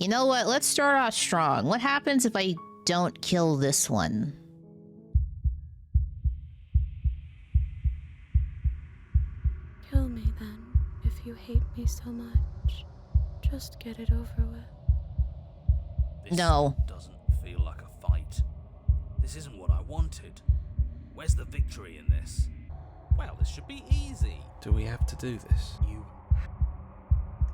know what? Let's start off strong. What happens if I don't kill this one? Kill me then, if you hate me so much. Just get it over with. This No. doesn't feel like a fight. This isn't what I wanted. Where's the victory in this? Well, this should be easy. Do we have to do this? You...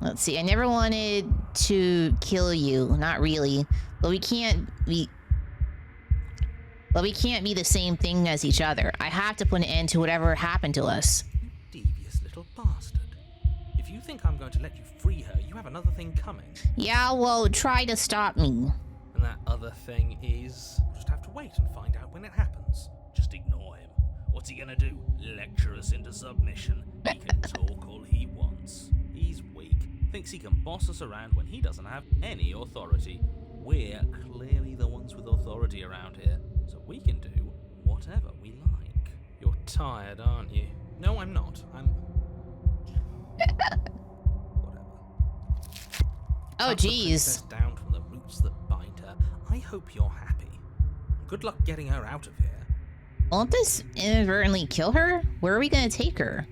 Let's see. I never wanted to kill you. Not really. But we can't be... But we can't be the same thing as each other. I have to put an end to whatever happened to us. You devious little bastard. If you think I'm going to let you free her, you have another thing coming. Yeah, well, try to stop me. And that other thing is... We'll just have to wait and find out when it happens. Just ignore him. What's he gonna do? Lecture us into submission? He can talk all he wants. He's weak. Thinks he can boss us around when he doesn't have any authority. We're clearly the ones with authority around here, so we can do whatever we like. You're tired, aren't you? No, I'm not. I'm... Whatever. Oh, Cut the jeez. princess down from the roots that bind her. I hope you're happy. Good luck getting her out of here. Won't this inadvertently kill her? Where are we gonna take her?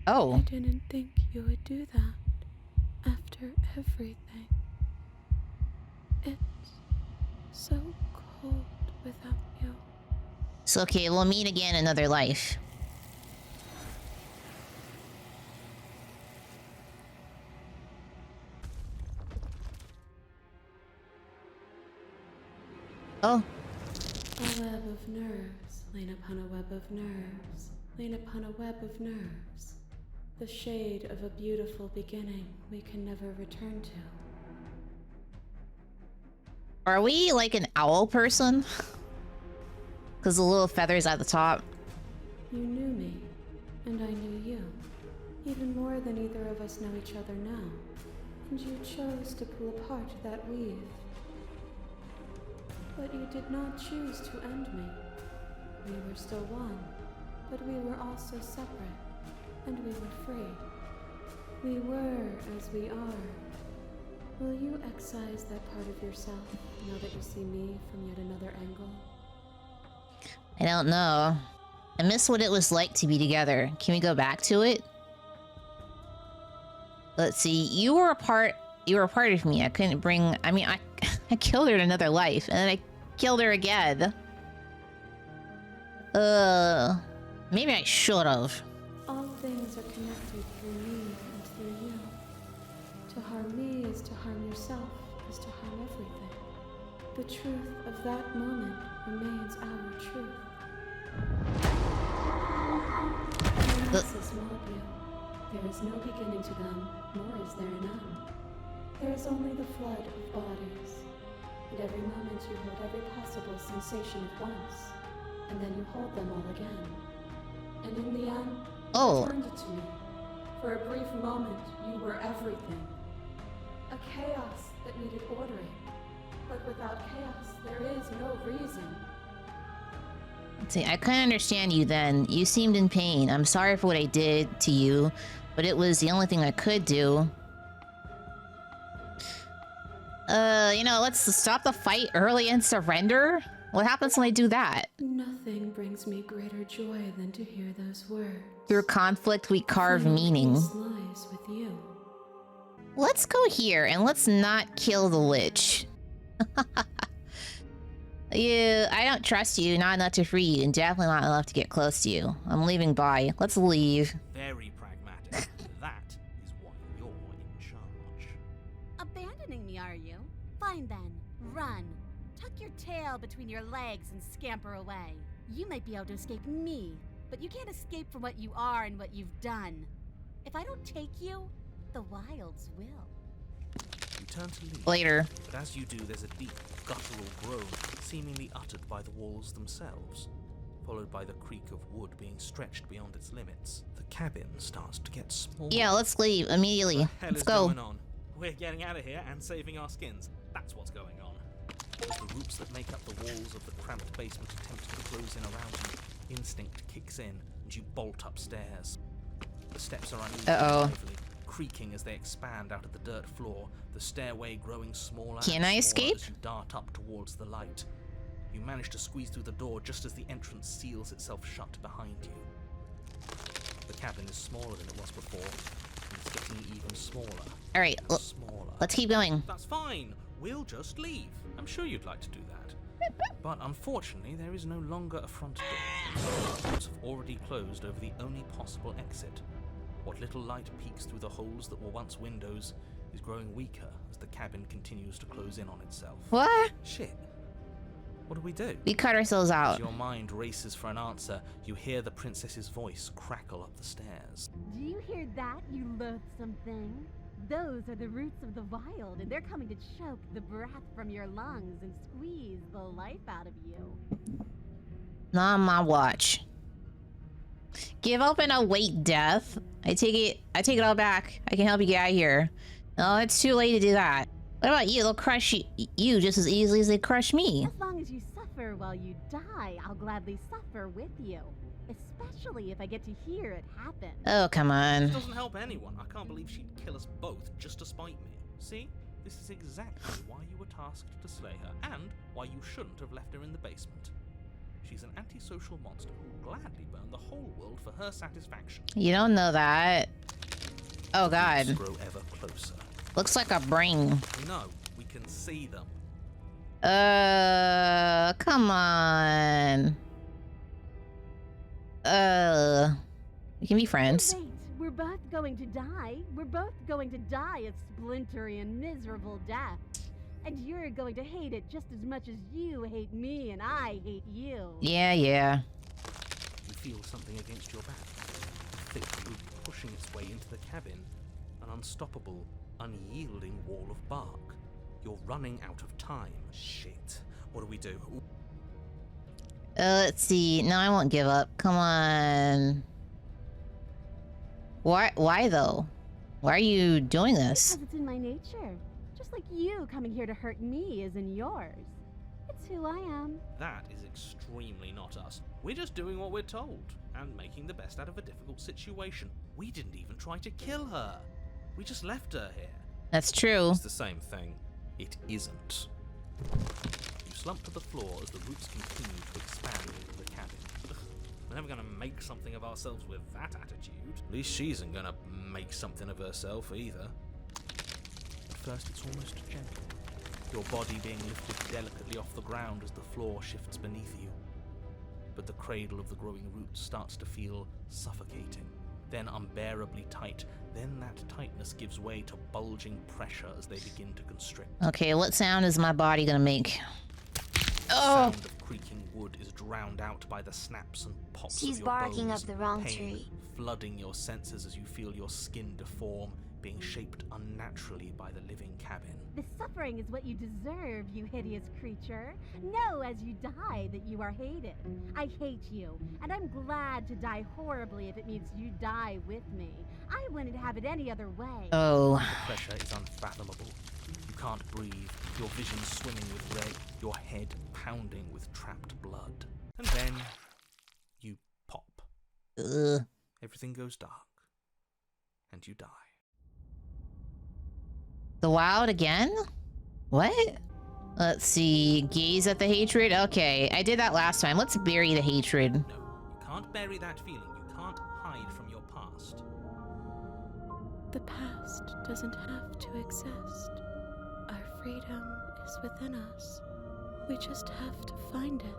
I Oh. didn't think you would do that after everything. It's so cold without you. It's okay, we'll meet again in another life. Oh. A web of nerves, lain upon a web of nerves, lain upon a web of nerves. The shade of a beautiful beginning we can never return to. Are we like an owl person? Because the little feathers at the top. You knew me, and I knew you, even more than either of us know each other now. And you chose to pull apart that weave. But you did not choose to end me. We were still one, but we were also separate, and we were free. We were as we are. Will you excise that part of yourself now that you see me from yet another angle? I don't know. I miss what it was like to be together. Can we go back to it? Let's see. You were a part of me. I couldn't bring... I mean, I killed her in another life, and then I killed her again. Maybe I should have. All things are connected through me and through you. To harm me is to harm yourself, is to harm everything. The truth of that moment remains our truth. Nemesis mob you. There is no beginning to them, nor is there an end. There is only the flood of bodies. And every moment you hold every possible sensation at once, and then you hold them all again. And in the end, Oh. you returned it to me. For a brief moment, you were everything. A chaos that needed ordering. But without chaos, there is no reason. Let's see, I couldn't understand you then. You seemed in pain. I'm sorry for what I did to you, but it was the only thing I could do. You know, let's stop the fight early and surrender? What happens when I do that? Nothing brings me greater joy than to hear those words. Through conflict, we carve meaning. Peace lies with you. Let's go here, and let's not kill the witch. I don't trust you, not enough to free you, and definitely not enough to get close to you. I'm leaving by. Let's leave. Very pragmatic. That is why you're in charge. Abandoning me, are you? Fine then. Run. Tuck your tail between your legs and scamper away. You might be able to escape me, but you can't escape from what you are and what you've done. If I don't take you, the wilds will. You turn to leave. Later. But as you do, there's a deep, guttural groan, seemingly uttered by the walls themselves, followed by the creak of wood being stretched beyond its limits. The cabin starts to get smaller. Yeah, let's leave immediately. What the hell Let's is go. going on? We're getting out of here and saving our skins. That's what's going on. As the roots that make up the walls of the cramped basement attempt to close in around you, instinct kicks in and you bolt upstairs. The steps are uneven and lively, creaking as they expand out of the dirt floor, the stairway growing smaller Can and I smaller escape? as you dart up towards the light. You manage to squeeze through the door just as the entrance seals itself shut behind you. The cabin is smaller than it was before, and it's getting even smaller. All right, And smaller. let's keep going. That's fine. We'll just leave. I'm sure you'd like to do that. But unfortunately, there is no longer a front door. The doors have already closed over the only possible exit. What little light peeks through the holes that were once windows is growing weaker as the cabin continues to close in on itself. What? Shit. What do we do? We cut ourselves As out. your mind races for an answer, you hear the princess's voice crackle up the stairs. Do you hear that, you loathsome thing? Those are the roots of the wild, and they're coming to choke the breath from your lungs and squeeze the life out of you. Not on my watch. Give up and await death. I take it all back. I can help you get out of here. No, it's too late to do that. What about you? They'll crush you just as easily as they crush me. As long as you suffer while you die, I'll gladly suffer with you. Especially if I get to hear it happen. Oh, come This on. doesn't help anyone. I can't believe she'd kill us both just to spite me. See? This is exactly why you were tasked to slay her, and why you shouldn't have left her in the basement. She's an antisocial monster who will gladly burn the whole world for her satisfaction. You don't know that. Oh, God. Roots grow ever closer. Looks like a brain. No, we can see them. Come on. We can be friends. Wait, we're both going to die. We're both going to die a splintery and miserable death. And you're going to hate it just as much as you hate me and I hate you. Yeah. You feel something against your back. A thick root pushing its way into the cabin. An unstoppable, unyielding wall of bark. You're running out of time. Shit. What do we do? Ooh. Let's see. No, I won't give up. Come on. Why though? Why are you doing this? Because it's in my nature. Just like you coming here to hurt me is in yours. It's who I am. That is extremely not us. We're just doing what we're told, and making the best out of a difficult situation. We didn't even try to kill her. We just left her here. That's true. It's the same thing. It isn't. You slump to the floor as the roots continue to expand into the cabin. Ugh, we're never gonna make something of ourselves with that attitude. At least she isn't gonna make something of herself either. At first it's almost gentle, your body being lifted delicately off the ground as the floor shifts beneath you. But the cradle of the growing roots starts to feel suffocating, then unbearably tight. Then that tightness gives way to bulging pressure as they begin to constrict. Okay, what sound is my body gonna make? The Oh! sound of creaking wood is drowned out by the snaps and pops She's of your barking bones, up the wrong pain tree. flooding your senses as you feel your skin deform, being shaped unnaturally by the living cabin. The suffering is what you deserve, you hideous creature. Know as you die that you are hated. I hate you, and I'm glad to die horribly if it means you die with me. I wouldn't have it any other way. Oh. The pressure is unfathomable. You can't breathe, your vision swimming with red, your head pounding with trapped blood. And then you pop. Ugh. Everything goes dark. And you die. The wild again? What? Let's see. Gaze at the hatred? Okay, I did that last time. Let's bury the hatred. No, you can't bury that feeling. You can't hide from your past. The past doesn't have to exist. Our freedom is within us. We just have to find it.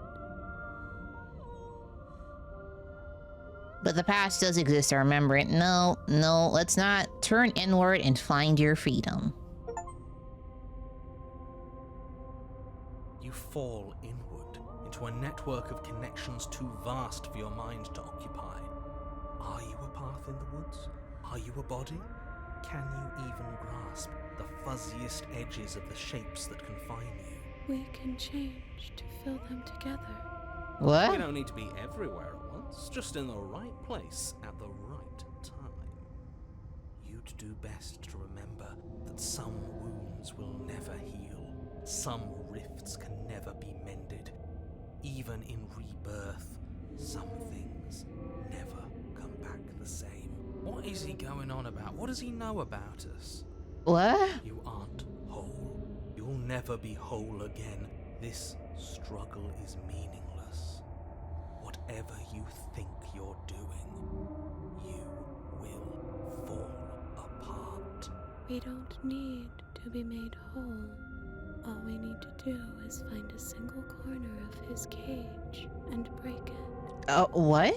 But the past does exist, I remember it. No, let's not. Turn inward and find your freedom. You fall inward into a network of connections too vast for your mind to occupy. Are you a path in the woods? Are you a body? Can you even grasp the fuzziest edges of the shapes that confine you? We can change to fill them together. You What? don't need to be everywhere at once, just in the right place at the right time. You'd do best to remember that some wounds will never heal, some rifts can never be mended. Even in rebirth, some things never come back the same. What What is he going on about? What does he know about us? What? You aren't whole. You'll never be whole again. This struggle is meaningless. Whatever you think you're doing, you will fall apart. We don't need to be made whole. All we need to do is find a single corner of his cage and break it. What?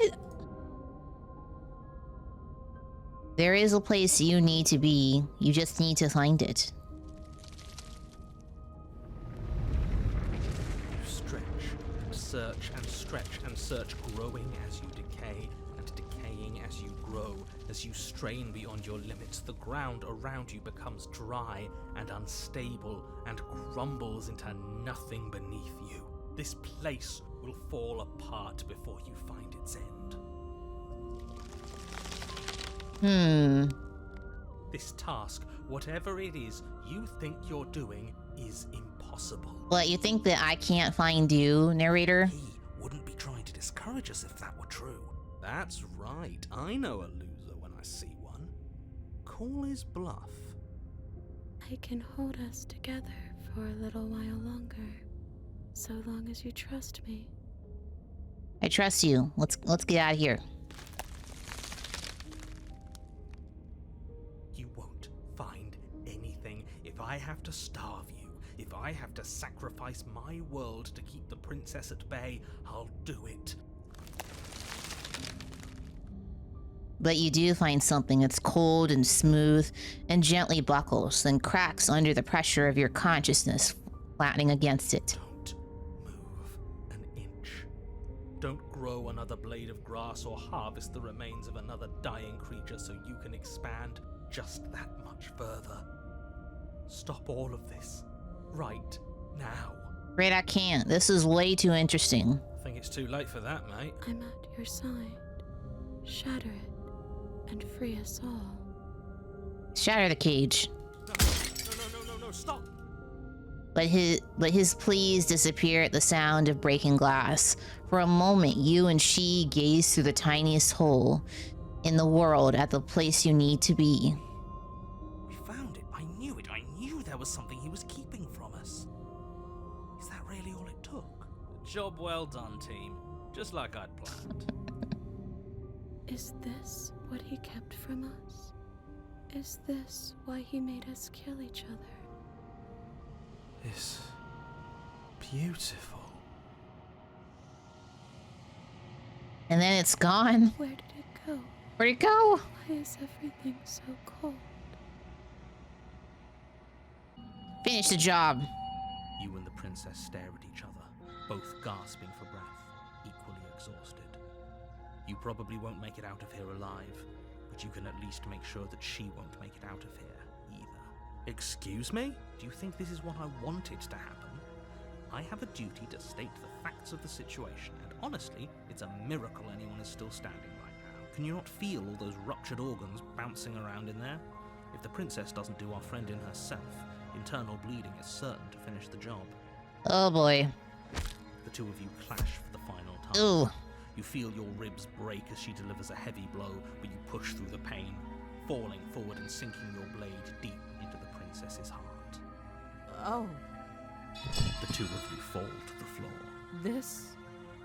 There is a place you need to be. You just need to find it. You stretch and search and stretch and search, growing as you decay and decaying as you grow. As you strain beyond your limits, the ground around you becomes dry and unstable and crumbles into nothing beneath you. This place will fall apart before you find its end. This task, whatever it is you think you're doing, is impossible. What, you think that I can't find you, narrator? He wouldn't be trying to discourage us if that were true. That's right, I know a loser when I see one. Call his bluff. I can hold us together for a little while longer, so long as you trust me. I trust you. Let's get out of here. You won't find anything if I have to starve you. If I have to sacrifice my world to keep the princess at bay, I'll do it. But you do find something that's cold and smooth and gently buckles, then cracks under the pressure of your consciousness, flattening against it. Don't move an inch. Don't grow another blade of grass or harvest the remains of another dying creature so you can expand just that much further. Stop all of this. Right now. Great, I can't. This is way too interesting. I think it's too late for that, mate. I'm at your side. Shatter it and free us all. Shatter the cage. No, stop! But his pleas disappear at the sound of breaking glass. For a moment, you and she gaze through the tiniest hole in the world at the place you need to be. We found it. I knew it. I knew there was something he was keeping from us. Is that really all it took? Job well done, team. Just like I'd planned. Is this what he kept from us? Is this why he made us kill each other? It's beautiful. And then it's gone. Where did it go? Where'd it go? Why is everything so cold? Finish the job. You and the princess stare at each other, both gasping for breath, equally exhausted. You probably won't make it out of here alive, but you can at least make sure that she won't make it out of here either. Excuse me? Do you think this is what I wanted to happen? I have a duty to state the facts of the situation, and honestly, it's a miracle anyone is still standing right now. Can you not feel all those ruptured organs bouncing around in there? If the princess doesn't do our friend in herself, internal bleeding is certain to finish the job. Oh boy. The two of you clash for the final time. Ooh. You feel your ribs break as she delivers a heavy blow, but you push through the pain, falling forward and sinking your blade deep into the princess's heart. Oh, The two of you fall to the floor. this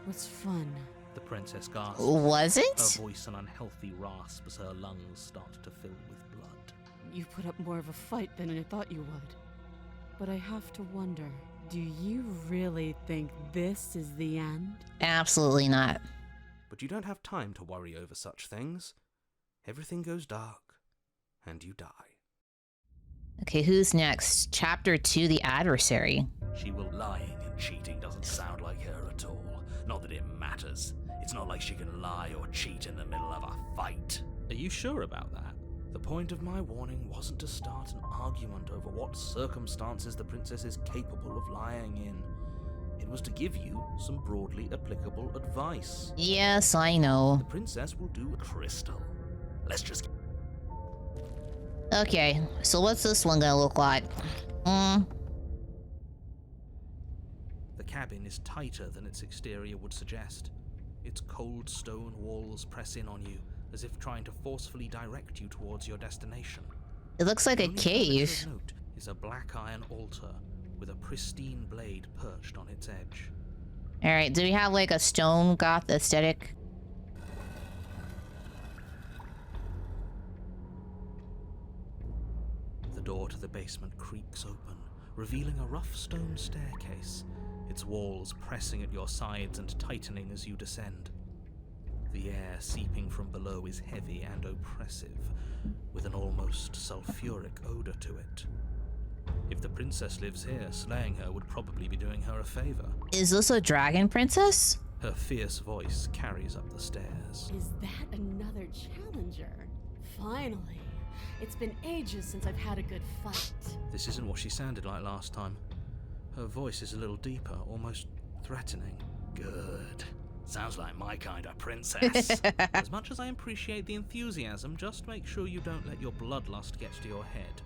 was fun. The princess gasps. Was Her it? voice an unhealthy rasp as her lungs start to fill with blood. You put up more of a fight than I thought you would. But I have to wonder, do you really think this is the end? Absolutely not. But you don't have time to worry over such things. Everything goes dark, and you die. Okay, who's next? Chapter 2, The Adversary. Lying and cheating doesn't sound like her at all. Not that it matters. It's not like she can lie or cheat in the middle of a fight. Are you sure about that? The point of my warning wasn't to start an argument over what circumstances the princess is capable of lying in. It was to give you some broadly applicable advice. Yes, I know. The princess will do crystal. Let's just... Okay, so what's this one gonna look like? The cabin is tighter than its exterior would suggest. Its cold stone walls press in on you, as if trying to forcefully direct you towards your destination. It looks like The a only cave. furniture of note is a black iron altar with a pristine blade perched on its edge. Alright, do we have like a stone goth aesthetic? The door to the basement creaks open, revealing a rough stone staircase, its walls pressing at your sides and tightening as you descend. The air seeping from below is heavy and oppressive, with an almost sulfuric odor to it. If the princess lives here, slaying her would probably be doing her a favor. Is this a dragon princess? Her fierce voice carries up the stairs. Is that another challenger? Finally. It's been ages since I've had a good fight. This isn't what she sounded like last time. Her voice is a little deeper, almost threatening. Good. Sounds like my kind of princess. As much as I appreciate the enthusiasm, just make sure you don't let your bloodlust get to your head.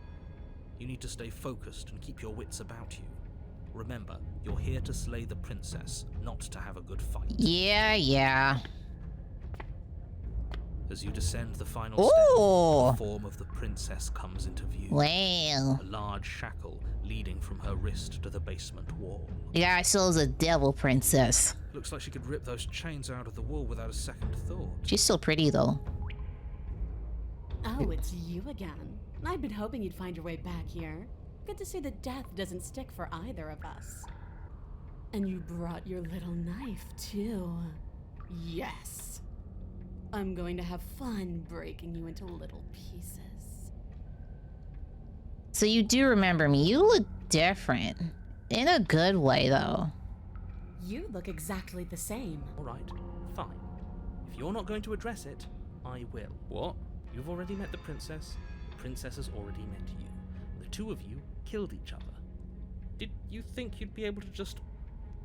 You need to stay focused and keep your wits about you. Remember, you're here to slay the princess, not to have a good fight. Yeah. As you descend the final Ooh. step, the form of the princess comes into view. Wow. A large shackle leading from her wrist to the basement wall. Yeah, I saw as a devil princess. Looks like she could rip those chains out of the wall without a second thought. She's still pretty though. Oh, it's you again. I've been hoping you'd find your way back here. Good to see that death doesn't stick for either of us. And you brought your little knife, too. Yes. I'm going to have fun breaking you into little pieces. So you do remember me. You look different. In a good way though. You look exactly the same. Alright, fine. If you're not going to address it, I will. What? You've already met the princess. The princess has already met you. The two of you killed each other. Did you think you'd be able to just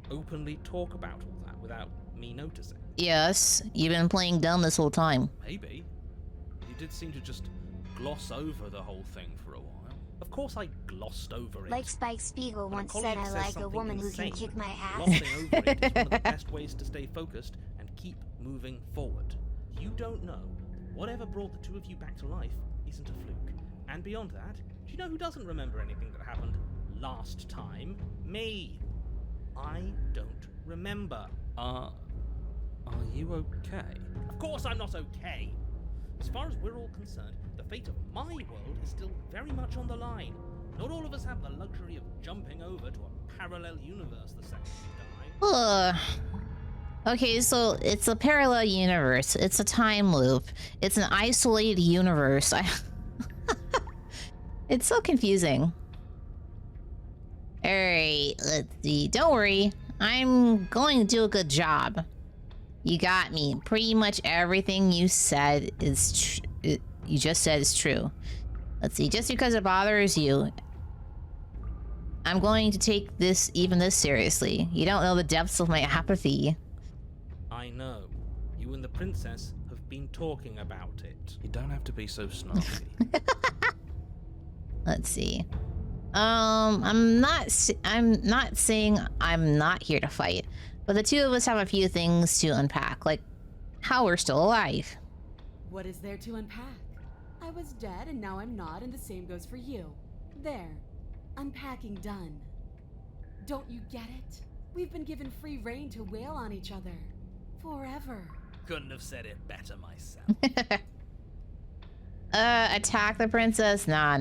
openly talk about all that without me noticing? Yes, you've been playing dumb this whole time. Maybe. You did seem to just gloss over the whole thing for a while. Of course I glossed over it. Like Spike Spiegel When a once colleague said, I says like a something woman who insane, can kick my ass. glossing over it is one of the best ways to stay focused and keep moving forward. You don't know that whatever brought the two of you back to life isn't a fluke. And beyond that, do you know who doesn't remember anything that happened last time? Me. I don't remember. Are you okay? Of course I'm not okay. As far as we're all concerned, the fate of my world is still very much on the line. Not all of us have the luxury of jumping over to a parallel universe the second we die. Okay, so it's a parallel universe. It's a time loop. It's an isolated universe. It's so confusing. Alright, let's see. Don't worry. I'm going to do a good job. You got me. Pretty much everything you said is you just said is true. Let's see. Just because it bothers you, I'm going to take this seriously. You don't know the depths of my apathy. I know. You and the princess have been talking about it. You don't have to be so snarky. Let's see. I'm not saying I'm not here to fight, but the two of us have a few things to unpack, like how we're still alive. What is there to unpack? I was dead and now I'm not, and the same goes for you. There. Unpacking done. Don't you get it? We've been given free rein to wail on each other. Forever. Couldn't have said it better myself. Attack the princess? Nah.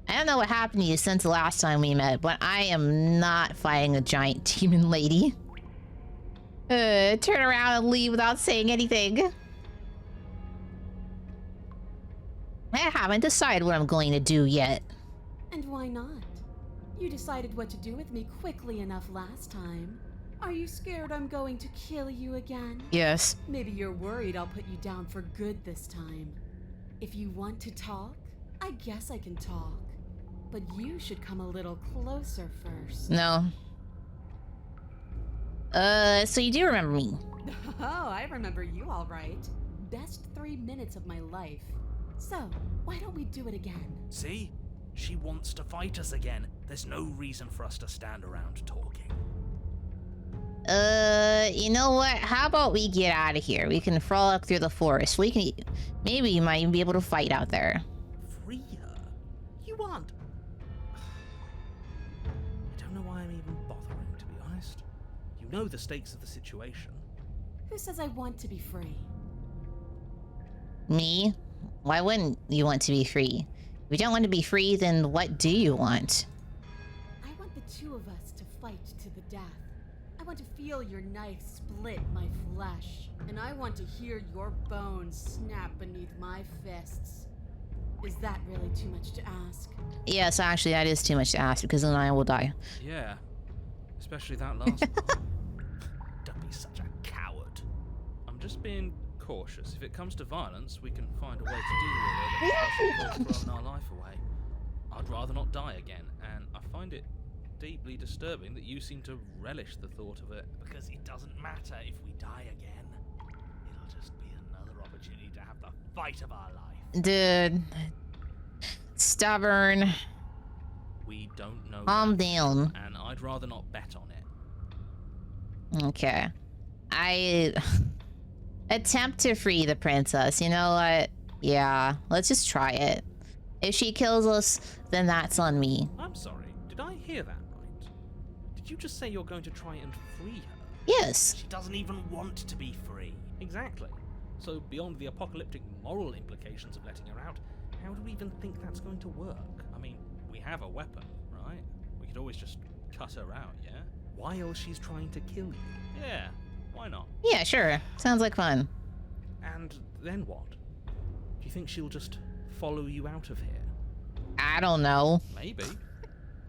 I don't know what happened to you since the last time we met, but I am not fighting a giant demon lady. Turn around and leave without saying anything. I haven't decided what I'm going to do yet. And why not? You decided what to do with me quickly enough last time. Are you scared I'm going to kill you again? Yes. Maybe you're worried I'll put you down for good this time. If you want to talk, I guess I can talk. But you should come a little closer first. No. So you do remember me? Oh, I remember you all right. Best 3 minutes of my life. So, why don't we do it again? See? She wants to fight us again. There's no reason for us to stand around talking. You know what? How about we get out of here? We can frolic through the forest. We can... Maybe you might even be able to fight out there. Free her? You aren't. I don't know why I'm even bothering, to be honest. You know the stakes of the situation. Who says I want to be free? Me? Why wouldn't you want to be free? If you don't want to be free, then what do you want? I want the two of us to fight to the death. I want to feel your knife split my flesh. And I want to hear your bones snap beneath my fists. Is that really too much to ask? Yes, actually, that is too much to ask, because then I will die. Yeah. Especially that last part. Don't be such a coward. I'm just being cautious. If it comes to violence, we can find a way to deal with it without throwing our life away. I'd rather not die again, and I find it deeply disturbing that you seem to relish the thought of it. Because it doesn't matter if we die again. It'll just be another opportunity to have the fight of our life. Dude. Stubborn. We don't know Calm that, down. and I'd rather not bet on it. Okay. I... Attempt to free the princess. You know what? Yeah, let's just try it. If she kills us, then that's on me. I'm sorry, did I hear that right? Did you just say you're going to try and free her? Yes. She doesn't even want to be free. Exactly. So beyond the apocalyptic moral implications of letting her out, how do we even think that's going to work? I mean, we have a weapon, right? We could always just cut her out, yeah? While she's trying to kill you. Yeah, why not? Yeah, sure. Sounds like fun. And then what? Do you think she'll just follow you out of here? I don't know. Maybe.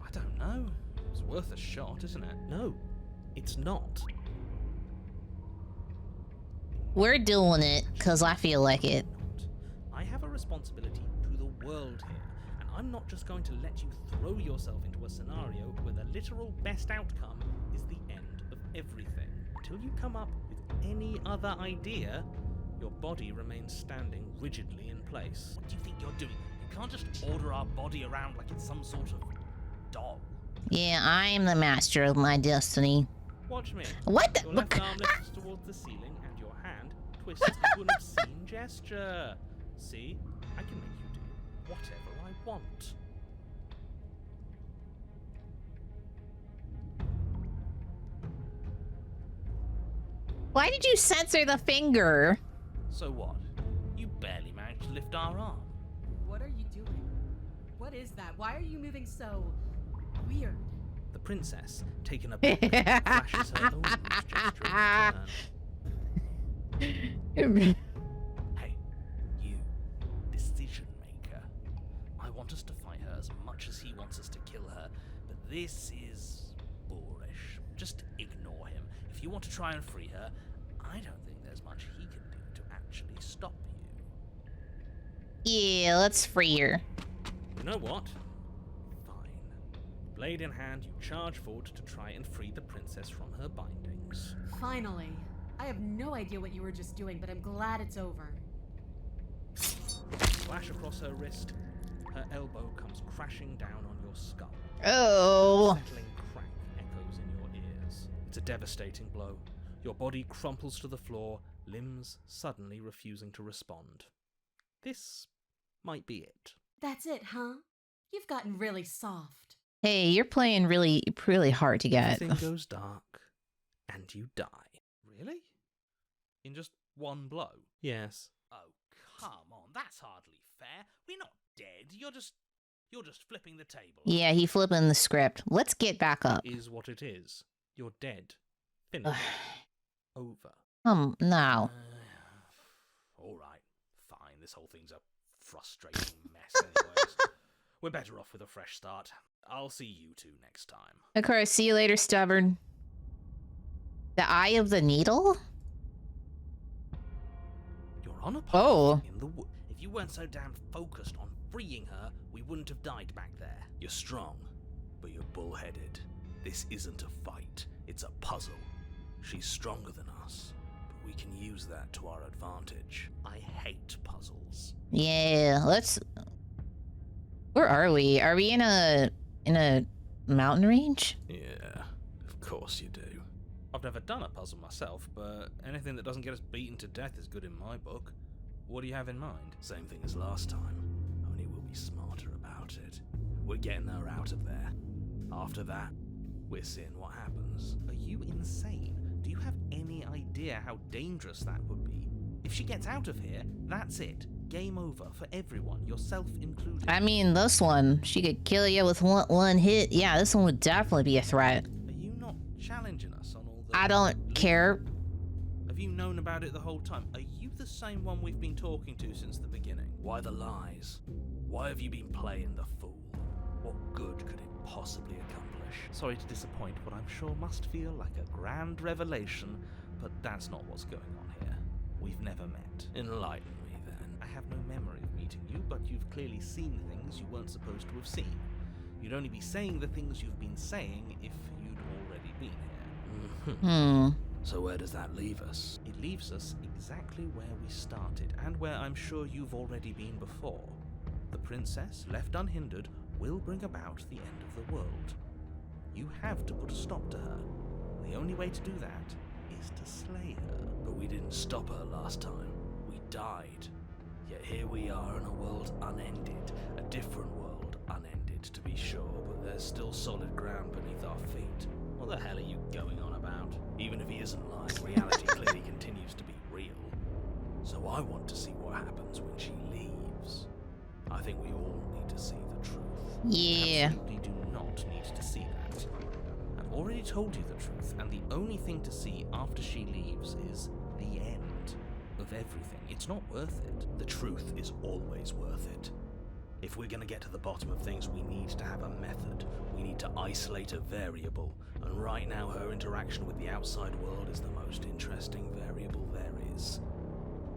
I don't know. It's worth a shot, isn't it? No, it's not. We're doing it, because I feel like it. I have a responsibility to the world here, and I'm not just going to let you throw yourself into a scenario where the literal best outcome is the end of everything. Until you come up with any other idea, your body remains standing rigidly in place. What do you think you're doing? You can't just order our body around like it's some sort of doll. Yeah, I am the master of my destiny. Watch me. What the... Your left arm lifts towards the ceiling and your hand twists into an obscene gesture. See? I can make you do whatever I want. Why did you censor the finger? So what? You barely managed to lift our arm. What are you doing? What is that? Why are you moving so weird? The princess, taken aback, flashes her own gesture in return. Hey, you, decision maker. I want us to fight her as much as he wants us to kill her, but this is boorish. Just ignore him. If you want to try and free her, I don't think there's much he can do to actually stop you. Yeah, let's free her. You know what? Fine. Blade in hand, you charge forward to try and free the princess from her bindings. Finally. I have no idea what you were just doing, but I'm glad it's over. Slash across her wrist, her elbow comes crashing down on your skull. Oh. A settling crack echoes in your ears. It's a devastating blow. Your body crumples to the floor, limbs suddenly refusing to respond. This might be it. That's it, huh? You've gotten really soft. Hey, you're playing really, really hard to get. Everything goes dark, and you die. Really? In just one blow? Yes. Oh, come on, that's hardly fair. We're not dead. You're just flipping the table. Yeah, he flipping the script. Let's get back up. Is what it is. You're dead. Finished. Over. No. All right, fine. This whole thing's a frustrating mess anyways. We're better off with a fresh start. I'll see you two next time. Of course, see you later, stubborn. The eye of the needle? You're on a path Oh. in the wood. If you weren't so damn focused on freeing her, we wouldn't have died back there. You're strong, but you're bullheaded. This isn't a fight. It's a puzzle. She's stronger than us, but we can use that to our advantage. I hate puzzles. Yeah, let's... Where are we? Are we in a mountain range? Yeah, of course you do. I've never done a puzzle myself, but anything that doesn't get us beaten to death is good in my book. What do you have in mind? Same thing as last time, only we'll be smarter about it. We're getting her out of there. After that, we're seeing what happens. Are you insane? Do you have any idea how dangerous that would be? If she gets out of here, that's it. Game over for everyone, yourself included. I mean, this one, she could kill you with one hit. Yeah, this one would definitely be a threat. Are you not challenging us on all the... I don't care. Have you known about it the whole time? Are you the same one we've been talking to since the beginning? Why the lies? Why have you been playing the fool? What good could it possibly accomplish? Sorry to disappoint what I'm sure must feel like a grand revelation, but that's not what's going on here. We've never met. Enlighten me then. I have no memory of meeting you, but you've clearly seen things you weren't supposed to have seen. You'd only be saying the things you've been saying if you'd already been here. So where does that leave us? It leaves us exactly where we started, and where I'm sure you've already been before. The princess, left unhindered, will bring about the end of the world. You have to put a stop to her. The only way to do that is to slay her. But we didn't stop her last time. We died. Yet here we are in a world unended. A different world, unended to be sure, but there's still solid ground beneath our feet. What the hell are you going on about? Even if he isn't lying, reality clearly continues to be real. So I want to see what happens when she leaves. I think we all need to see the truth. Yeah. Absolutely do not need to see that. I've already told you the truth, and the only thing to see after she leaves is the end of everything. It's not worth it. The truth is always worth it. If we're going to get to the bottom of things, we need to have a method. We need to isolate a variable. And right now, her interaction with the outside world is the most interesting variable there is.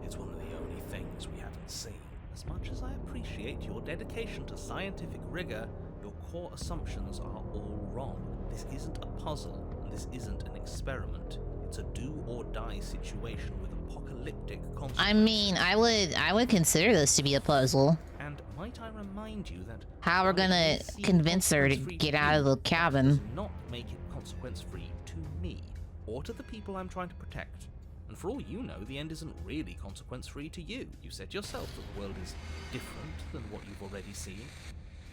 It's one of the only things we haven't seen. As much as I appreciate your dedication to scientific rigor, your core assumptions are all wrong. This isn't a puzzle, and this isn't an experiment. It's a do-or-die situation with apocalyptic consequences. I mean, I would consider this to be a puzzle. And might I remind you that How we're gonna convince her to get out of the cabin. does not make it consequence-free to me, or to the people I'm trying to protect. And for all you know, the end isn't really consequence-free to you. You said yourself that the world is different than what you've already seen.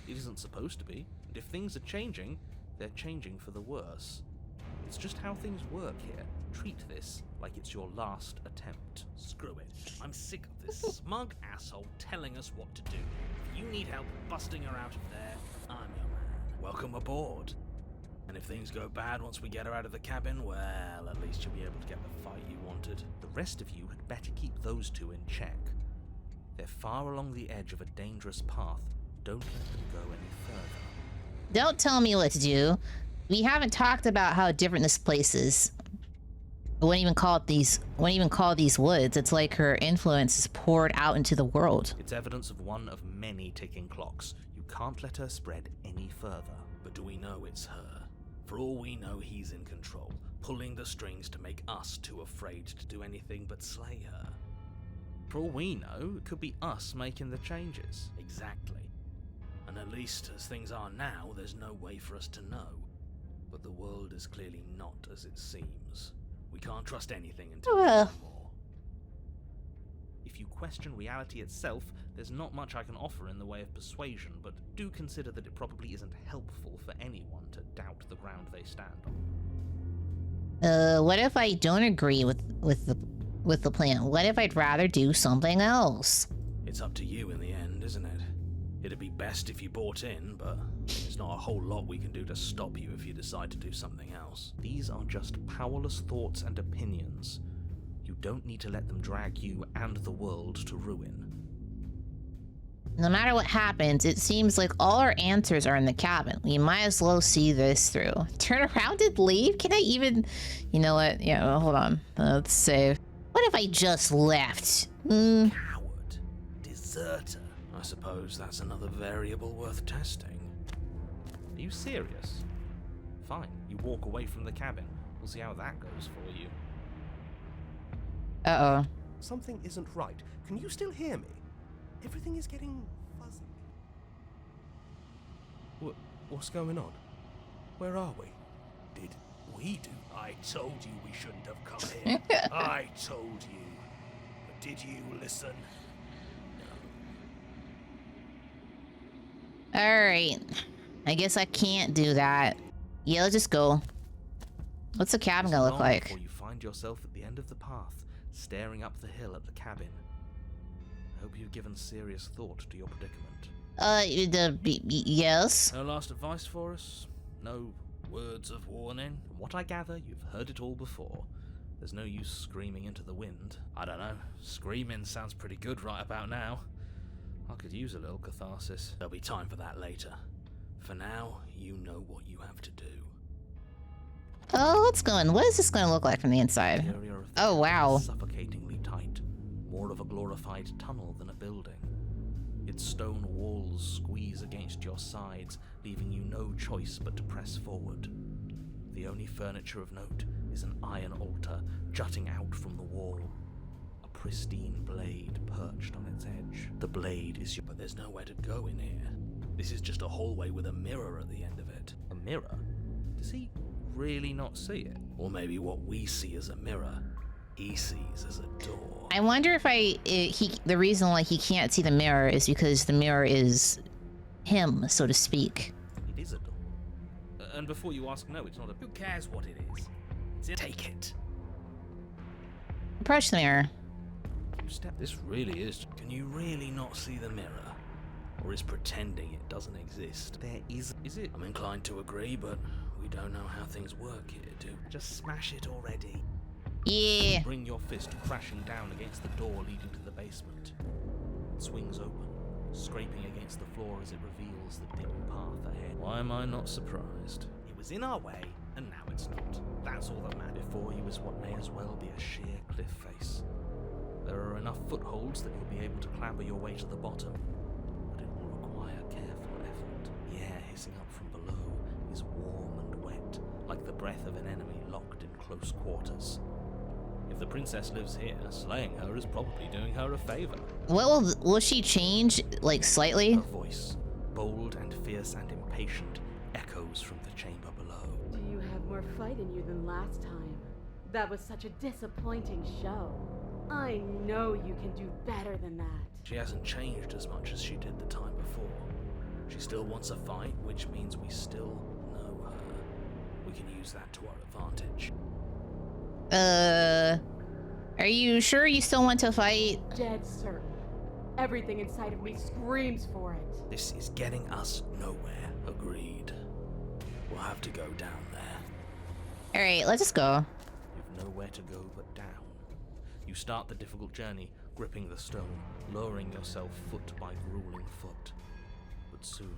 It isn't supposed to be, and if things are changing, they're changing for the worse. It's just how things work here. Treat this like it's your last attempt. Screw it. I'm sick of this smug asshole telling us what to do. If you need help busting her out of there, I'm your man. Welcome aboard. And if things go bad once we get her out of the cabin, well, at least you'll be able to get the fight you wanted. The rest of you had better keep those two in check. They're far along the edge of a dangerous path. Don't let them go any further. Don't tell me what to do. We haven't talked about how different this place is. I wouldn't even call these woods. It's like her influence is poured out into the world. It's evidence of one of many ticking clocks. You can't let her spread any further. But do we know it's her? For all we know, he's in control, pulling the strings to make us too afraid to do anything but slay her. For all we know, it could be us making the changes. Exactly. And at least as things are now, there's no way for us to know. But the world is clearly not as it seems. We can't trust anything until we know more. If you question reality itself, there's not much I can offer in the way of persuasion, but do consider that it probably isn't helpful for anyone to doubt the ground they stand on. What if I don't agree with the plan? What if I'd rather do something else? It's up to you in the end, isn't it? It'd be best if you bought in, but there's not a whole lot we can do to stop you if you decide to do something else. These are just powerless thoughts and opinions. You don't need to let them drag you and the world to ruin. No matter what happens, it seems like all our answers are in the cabin. We might as well see this through. Turn around and leave? Can I even... You know what? Yeah, well, hold on. Let's save. What if I just left? Coward. Deserter. I suppose that's another variable worth testing. Are you serious? Fine, you walk away from the cabin. We'll see how that goes for you. Uh-oh. Something isn't right. Can you still hear me? Everything is getting fuzzy. What's going on? Where are we? Did we do? I told you we shouldn't have come here. I told you. But did you listen? Alright. I guess I can't do that. Yeah, let's just go. What's the cabin gonna look Long like? before you find yourself at the end of the path, staring up the hill at the cabin. I hope you've given serious thought to your predicament. Yes? No last advice for us? No words of warning? From what I gather, you've heard it all before. There's no use screaming into the wind. I don't know. Screaming sounds pretty good right about now. I could use a little catharsis. There'll be time for that later. For now, you know what you have to do. Oh, let's go in. What is this gonna look like from the inside? The area of the Oh, wow. is suffocatingly tight. More of a glorified tunnel than a building. Its stone walls squeeze against your sides, leaving you no choice but to press forward. The only furniture of note is an iron altar jutting out from the wall. A pristine blade perched on its edge. The blade is your... But there's nowhere to go in here. This is just a hallway with a mirror at the end of it. A mirror? Does he really not see it? Or maybe what we see as a mirror, he sees as a door. I wonder if the reason why he can't see the mirror is because the mirror is him, so to speak. It is a door. And before you ask, no, it's not a... Who cares what it is? Take it. Approach the mirror. You step... This really is... Can you really not see the mirror? Or is pretending it doesn't exist? There is... Is it? I'm inclined to agree, but we don't know how things work here, do we? Just smash it already. Yeah. Bring your fist crashing down against the door leading to the basement. It swings open, scraping against the floor as it reveals the dim path ahead. Why am I not surprised? It was in our way, and now it's not. That's all that mattered. Before you was what may as well be a sheer cliff face. There are enough footholds that you'll be able to clamber your way to the bottom, but it will require careful effort. The air hissing up from below is warm and wet, like the breath of an enemy locked in close quarters. If the princess lives here, slaying her is probably doing her a favor. Will she change, like, slightly? Her voice, bold and fierce and impatient, echoes from the chamber below. Do you have more fight in you than last time? That was such a disappointing show. I know you can do better than that. She hasn't changed as much as she did the time before. She still wants a fight, which means we still know her. We can use that to our advantage. Are you sure you still want to fight? Dead certain. Everything inside of me screams for it. This is getting us nowhere. Agreed. We'll have to go down there. Alright, let's just go. You've nowhere to go but down. You start the difficult journey, gripping the stone, lowering yourself foot by grueling foot. But soon,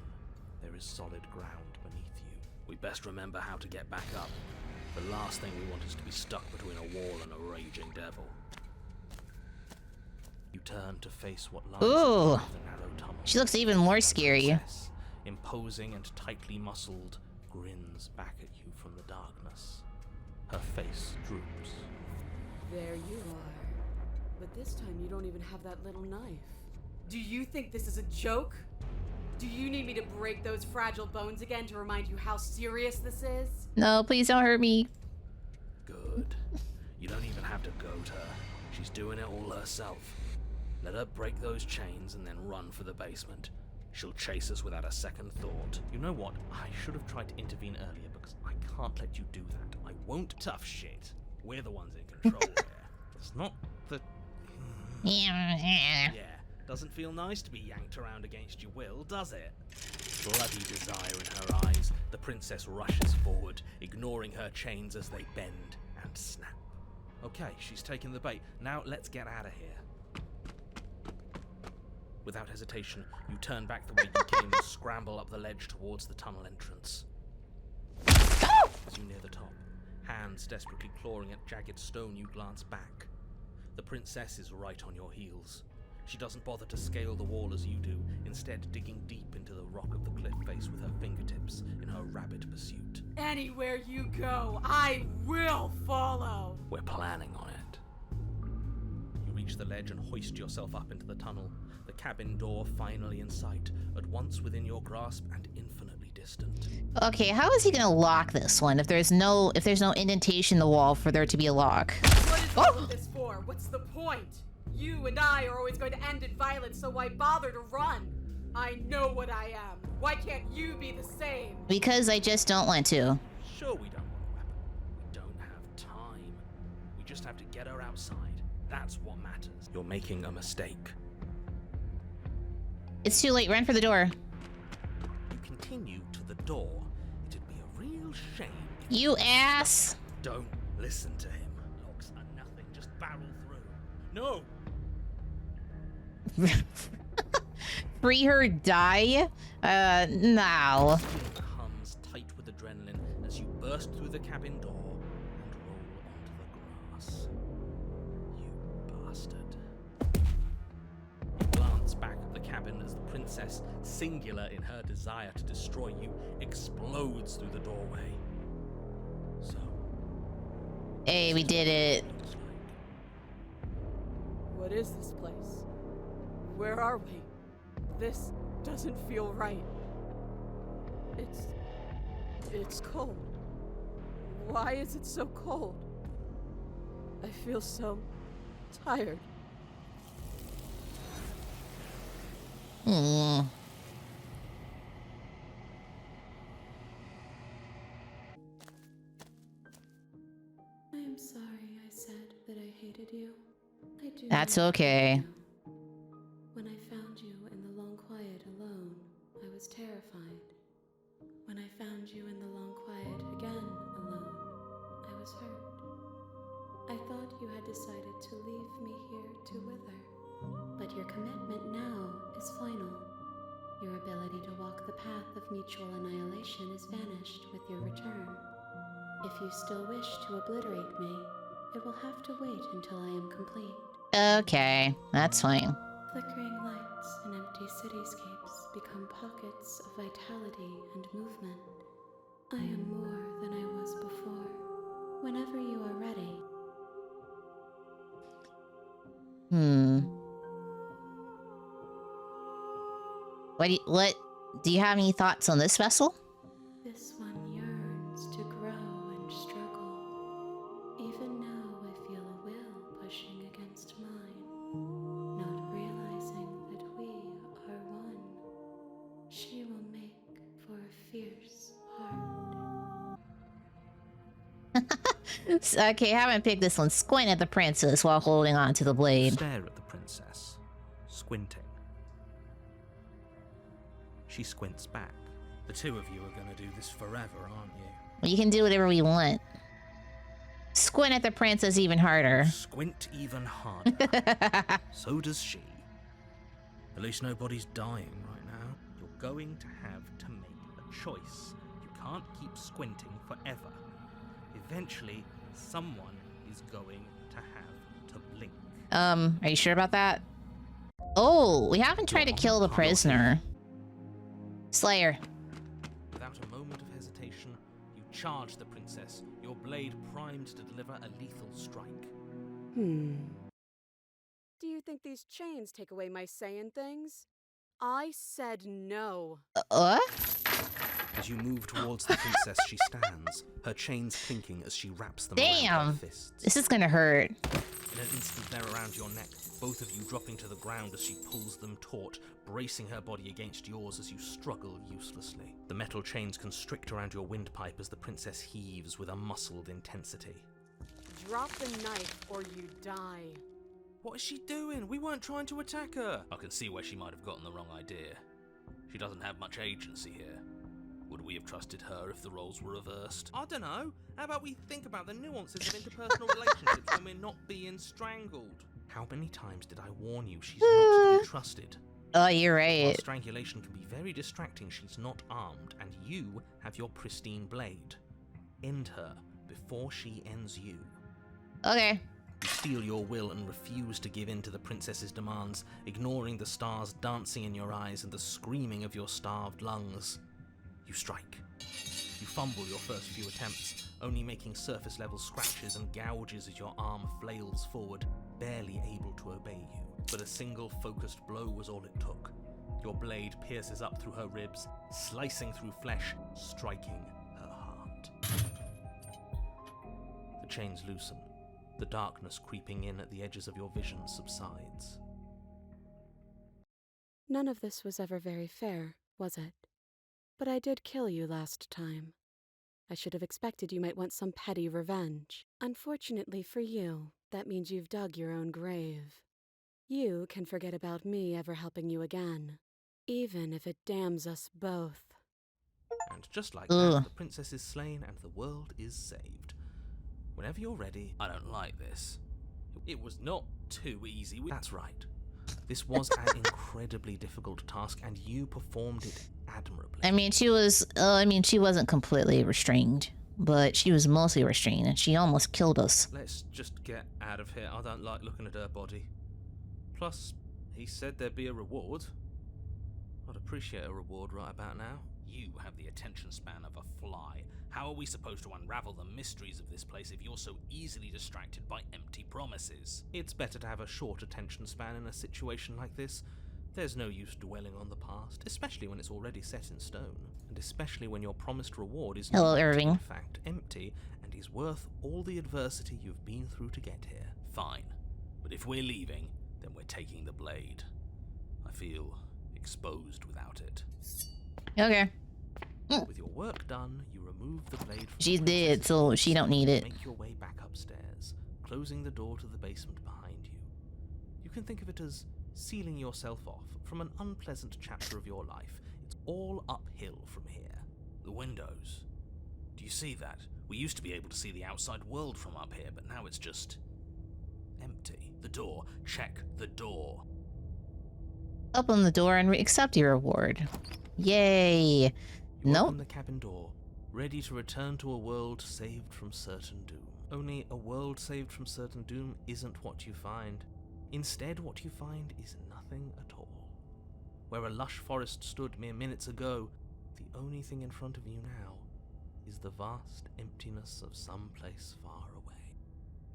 there is solid ground beneath you. We best remember how to get back up. The last thing we want is to be stuck between a wall and a raging devil. You turn to face what lies Ooh. beneath the narrow tunnel. She looks even more scary. Princess, imposing and tightly muscled, grins back at you from the darkness. Her face droops. There you are. But this time you don't even have that little knife. Do you think this is a joke? Do you need me to break those fragile bones again to remind you how serious this is? No, please don't hurt me. Good. You don't even have to goad her. She's doing it all herself. Let her break those chains and then run for the basement. She'll chase us without a second thought. You know what? I should have tried to intervene earlier because I can't let you do that. I won't. Tough shit. We're the ones in control here. It's not the... Yeah. Yeah. Doesn't feel nice to be yanked around against your will, does it? Bloody desire in her eyes, the princess rushes forward, ignoring her chains as they bend and snap. Okay, she's taken the bait. Now let's get out of here. Without hesitation, you turn back the way you came and scramble up the ledge towards the tunnel entrance. As you near the top, hands desperately clawing at jagged stone, you glance back. The princess is right on your heels. She doesn't bother to scale the wall as you do, instead digging deep into the rock of the cliff face with her fingertips in her rabid pursuit. Anywhere you go, I will follow. We're planning on it. You reach the ledge and hoist yourself up into the tunnel, the cabin door finally in sight, at once within your grasp and infinitely distant. Okay, how is he gonna lock this one if there's no indentation in the wall for there to be a lock? What is all of this for? What's the point? You and I are always going to end in violence, so why bother to run? I know what I am. Why can't you be the same? Because I just don't want to. Sure, we don't want a weapon. We don't have time. We just have to get her outside. That's what matters. You're making a mistake. It's too late. Run for the door. You continue to the door. It'd be a real shame if You ass. don't listen to him. Locks are nothing. Just barrel through. No! Free her, die? No. Feeling hums tight with adrenaline as you burst through the cabin door and roll onto the grass. You bastard. You glance back at the cabin as the princess, singular in her desire to destroy you, explodes through the doorway. So, Hey, we did it. looks like. What is this place? Where are we? This doesn't feel right. It's cold. Why is it so cold? I feel so tired. Hmm. I am sorry I said that I hated you. I do. That's not okay. hate you. When I found you in the long quiet alone, I was terrified. When I found you in the long quiet again alone, I was hurt. I thought you had decided to leave me here to wither. But your commitment now is final. Your ability to walk the path of mutual annihilation is vanished with your return. If you still wish to obliterate me, it will have to wait until I am complete. Okay, that's fine. Flickering lights and empty cityscapes become pockets of vitality and movement. I am more than I was before. Whenever you are ready. What do you have any thoughts on this vessel? This one yearns to grow and struggle. Even now I feel a will pushing against mine, not realizing that we are one. She will make for a fierce heart. Okay, I haven't picked this one. Squint at the princess while holding on to the blade. Stare at the princess, squinting. She squints back. The two of you are gonna do this forever, aren't you? You can do whatever we want. Squint at the princess even harder. Squint even harder. So does she. At least nobody's dying right now. You're going to have to make a choice. You can't keep squinting forever. Eventually, someone is going to have to blink. Are you sure about that? Oh, we haven't tried to kill the prisoner. Slayer. Without a moment of hesitation, you charge the princess, your blade primed to deliver a lethal strike. Do you think these chains take away my saying things? I said no. As you move towards the princess, she stands, her chains clinking as she wraps them around her Damn. fists. This is gonna hurt. In an instant, they're around your neck, both of you dropping to the ground as she pulls them taut, bracing her body against yours as you struggle uselessly. The metal chains constrict around your windpipe as the princess heaves with a muscled intensity. Drop the knife or you die. What is she doing? We weren't trying to attack her. I can see where she might have gotten the wrong idea. She doesn't have much agency here. Would we have trusted her if the roles were reversed? I don't know. How about we think about the nuances of interpersonal relationships when we're not being strangled? How many times did I warn you she's not to be trusted? Oh, you're While right. strangulation can be very distracting, she's not armed, and you have your pristine blade. End her before she ends you. Okay. You steel your will and refuse to give in to the princess's demands, ignoring the stars dancing in your eyes and the screaming of your starved lungs. You strike. You fumble your first few attempts, only making surface-level scratches and gouges as your arm flails forward, barely able to obey you. But a single focused blow was all it took. Your blade pierces up through her ribs, slicing through flesh, striking her heart. The chains loosen. The darkness creeping in at the edges of your vision subsides. None of this was ever very fair, was it? But I did kill you last time. I should have expected you might want some petty revenge. Unfortunately for you, that means you've dug your own grave. You can forget about me ever helping you again, even if it damns us both. And just like Ugh. that, the princess is slain and the world is saved. Whenever you're ready, I don't like this. It was not too easy. that's right. This was an incredibly difficult task, and you performed it admirably. I mean, she wasn't completely restrained, but she was mostly restrained, and she almost killed us. Let's just get out of here. I don't like looking at her body. Plus, he said there'd be a reward. I'd appreciate a reward right about now. You have the attention span of a fly. How are we supposed to unravel the mysteries of this place if you're so easily distracted by empty promises? It's better to have a short attention span in a situation like this. There's no use dwelling on the past, especially when it's already set in stone, and especially when your promised reward is Hello, not, Irving. in fact, empty, and is worth all the adversity you've been through to get here. Fine. But if we're leaving, then we're taking the blade. I feel exposed without it. Okay. With your work done, you remove the blade from She's the dead, princess's so body she don't need it. Make your way back upstairs, closing the door to the basement behind you. You can think of it as sealing yourself off from an unpleasant chapter of your life. It's all uphill from here. The windows. Do you see that? We used to be able to see the outside world from up here, but now it's just empty. The door. Check the door. Open the door and accept your reward. Yay. You Nope. open the cabin door, ready to return to a world saved from certain doom. Only a world saved from certain doom isn't what you find. Instead, what you find is nothing at all. Where a lush forest stood mere minutes ago, the only thing in front of you now is the vast emptiness of some place far away.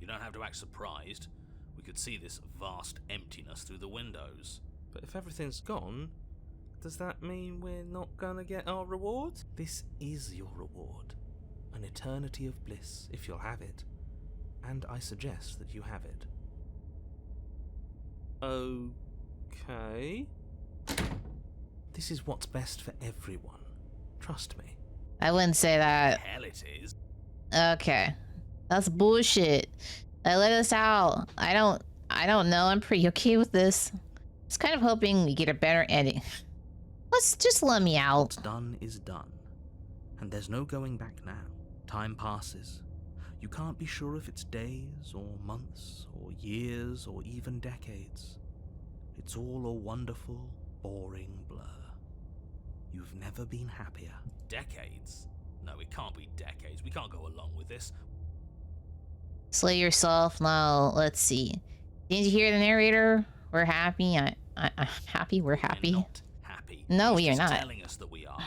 You don't have to act surprised. We could see this vast emptiness through the windows. But if everything's gone, does that mean we're not gonna get our reward? This is your reward. An eternity of bliss, if you'll have it. And I suggest that you have it. Okay. This is what's best for everyone. Trust me. I wouldn't say that. Hell it is. Okay. That's bullshit. I let us out. I don't know. I'm pretty okay with this. I was kind of hoping we get a better ending. Let's just let me out. What's done is done. And there's no going back now. Time passes. You can't be sure if it's days or months or years or even decades. It's all a wonderful, boring blur. You've never been happier. Decades? No, it can't be decades. We can't go along with this. Slay yourself. Now, let's see. Didn't you hear the narrator? We're happy. I'm happy. We're happy. We're not happy. No, He's we are just not. telling us that we are.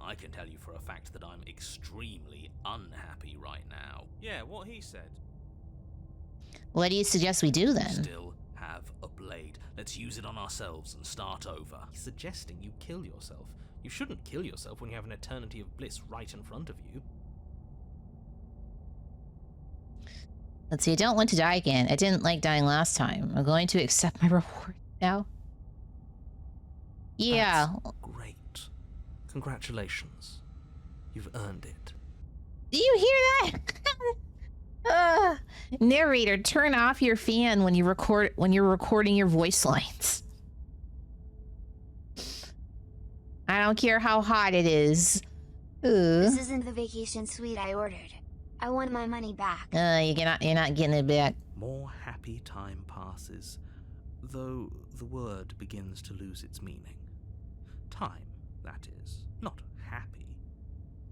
I can tell you for a fact that I'm extremely unhappy right now. Yeah, what he said. What do you suggest we do then? Still have a blade. Let's use it on ourselves and start over. He's suggesting you kill yourself. You shouldn't kill yourself when you have an eternity of bliss right in front of you. Let's see. I don't want to die again. I didn't like dying last time. I'm going to accept my reward now. Yeah. That's great. Congratulations. You've earned it. Do you hear that? Narrator, turn off your fan when you're recording your voice lines. I don't care how hot it is. This isn't the vacation suite I ordered. I want my money back. You're not getting it back. More happy time passes, though the word begins to lose its meaning. Time, that is, not happy.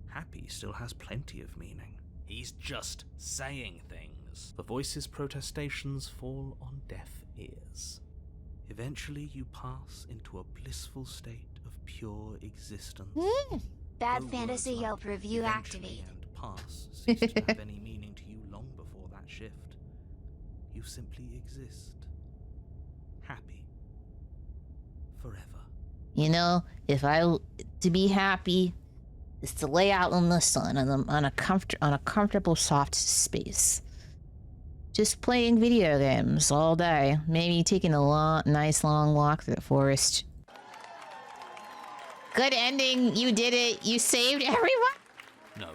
Happy still has plenty of meaning. He's just saying things. The voice's protestations fall on deaf ears. Eventually you pass into a blissful state of pure existence. Bad No fantasy words like Yelp review eventually activate. and pass cease to have any meaning to you long before that shift. You simply exist. Happy. Forever. You know, to be happy is to lay out in the sun on a comfortable soft space. Just playing video games all day. Maybe taking a nice long walk through the forest. Good ending. You did it. You saved everyone. No,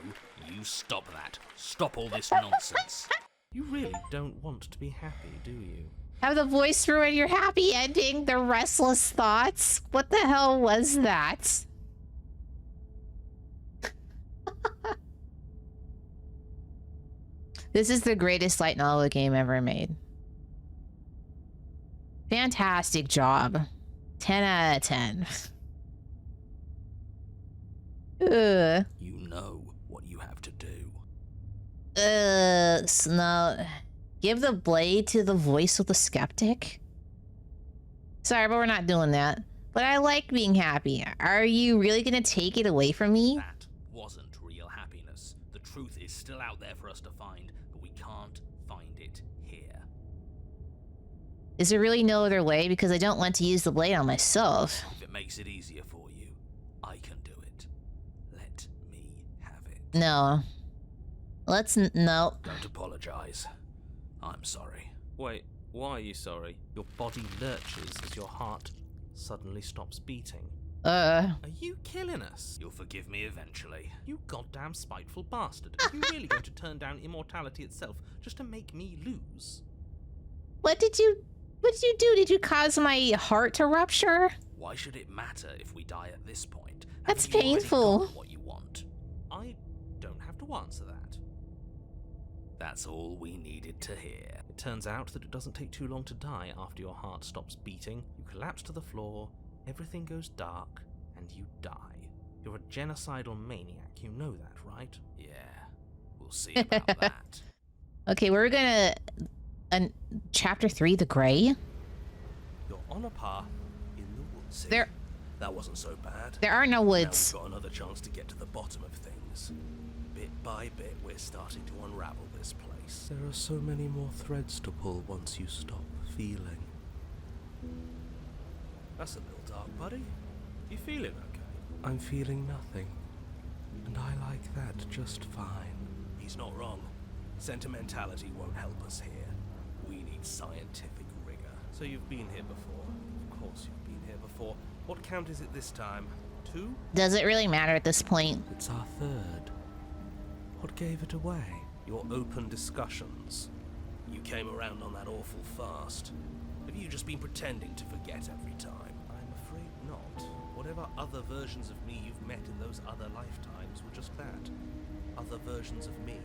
you stop that. Stop all this nonsense. You really don't want to be happy, do you? Have the voice ruin your happy ending. The restless thoughts. What the hell was that? This is the greatest light novel game ever made. Fantastic job. 10 out of 10. Ugh. You know what you have to do. Snow. Give the blade to the voice of the skeptic? Sorry, but we're not doing that. But I like being happy. Are you really gonna take it away from me? That wasn't real happiness. The truth is still out there for us to find, but we can't find it here. Is there really no other way? Because I don't want to use the blade on myself. If it makes it easier for you, I can do it. Let me have it. No. No. Don't apologize. I'm sorry. Wait, why are you sorry? Your body lurches as your heart suddenly stops beating. Are you killing us? You'll forgive me eventually. You goddamn spiteful bastard. Are you really going to turn down immortality itself just to make me lose? What did you do? Did you cause my heart to rupture? Why should it matter if we die at this point? That's Haven't you already painful. got what you want? I don't have to answer that. That's all we needed to hear. It turns out that it doesn't take too long to die after your heart stops beating. You collapse to the floor, everything goes dark, and you die. You're a genocidal maniac, you know that, right? Yeah, we'll see about that. Okay, we're gonna... chapter 3, The Grey? You're on a path in the woods. See, There- that wasn't so bad. There are no Now woods. we've got another chance to get to the bottom of things. Bit by bit, we're starting to unravel this place. There are so many more threads to pull once you stop feeling. That's a little dark, buddy. You feeling okay? I'm feeling nothing. And I like that just fine. He's not wrong. Sentimentality won't help us here. We need scientific rigor. So you've been here before. Of course you've been here before. What count is it this time? 2? Does it really matter at this point? It's our 3rd. What gave it away? Your open discussions. You came around on that awful fast. Have you just been pretending to forget every time? I'm afraid not. Whatever other versions of me you've met in those other lifetimes were just that. Other versions of me.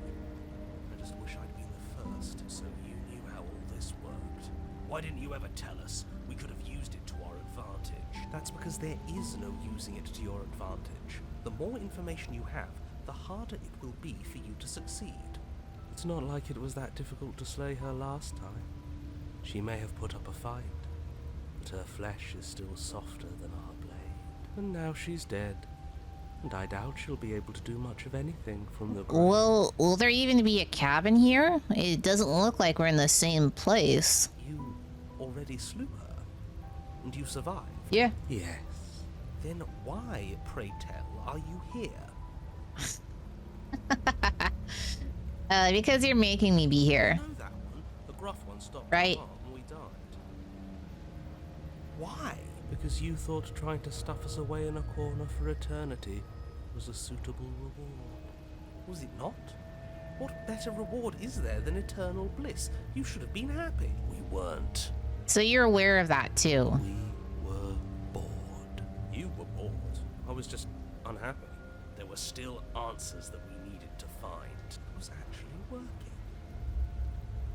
I just wish I'd been the first. So you knew how all this worked. Why didn't you ever tell us? We could have used it to our advantage. That's because there is no using it to your advantage. The more information you have, the harder it will be for you to succeed. It's not like it was that difficult to slay her last time. She may have put up a fight, but her flesh is still softer than our blade. And now she's dead, and I doubt she'll be able to do much of anything from the grave. Will there even be a cabin here? It doesn't look like we're in the same place. You already slew her, and you survived. Yeah. Yes. Then why, pray tell, are you here? Because you're making me be here. I know that one. The gruff one stopped Right. our heart and we died. Why? Because you thought trying to stuff us away in a corner for eternity was a suitable reward. Was it not? What better reward is there than eternal bliss? You should have been happy. We weren't. So you're aware of that too. We were bored. You were bored. I was just unhappy. There were still answers that we needed to find. It was actually working.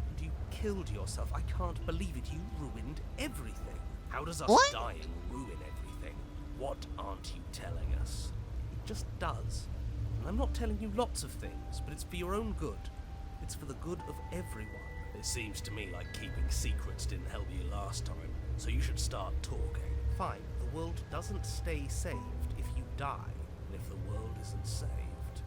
And you killed yourself. I can't believe it. You ruined everything. How does us What? dying ruin everything? What aren't you telling us? It just does. And I'm not telling you lots of things, but it's for your own good. It's for the good of everyone. It seems to me like keeping secrets didn't help you last time, so you should start talking. Fine, the world doesn't stay saved if you die. And if the world isn't saved,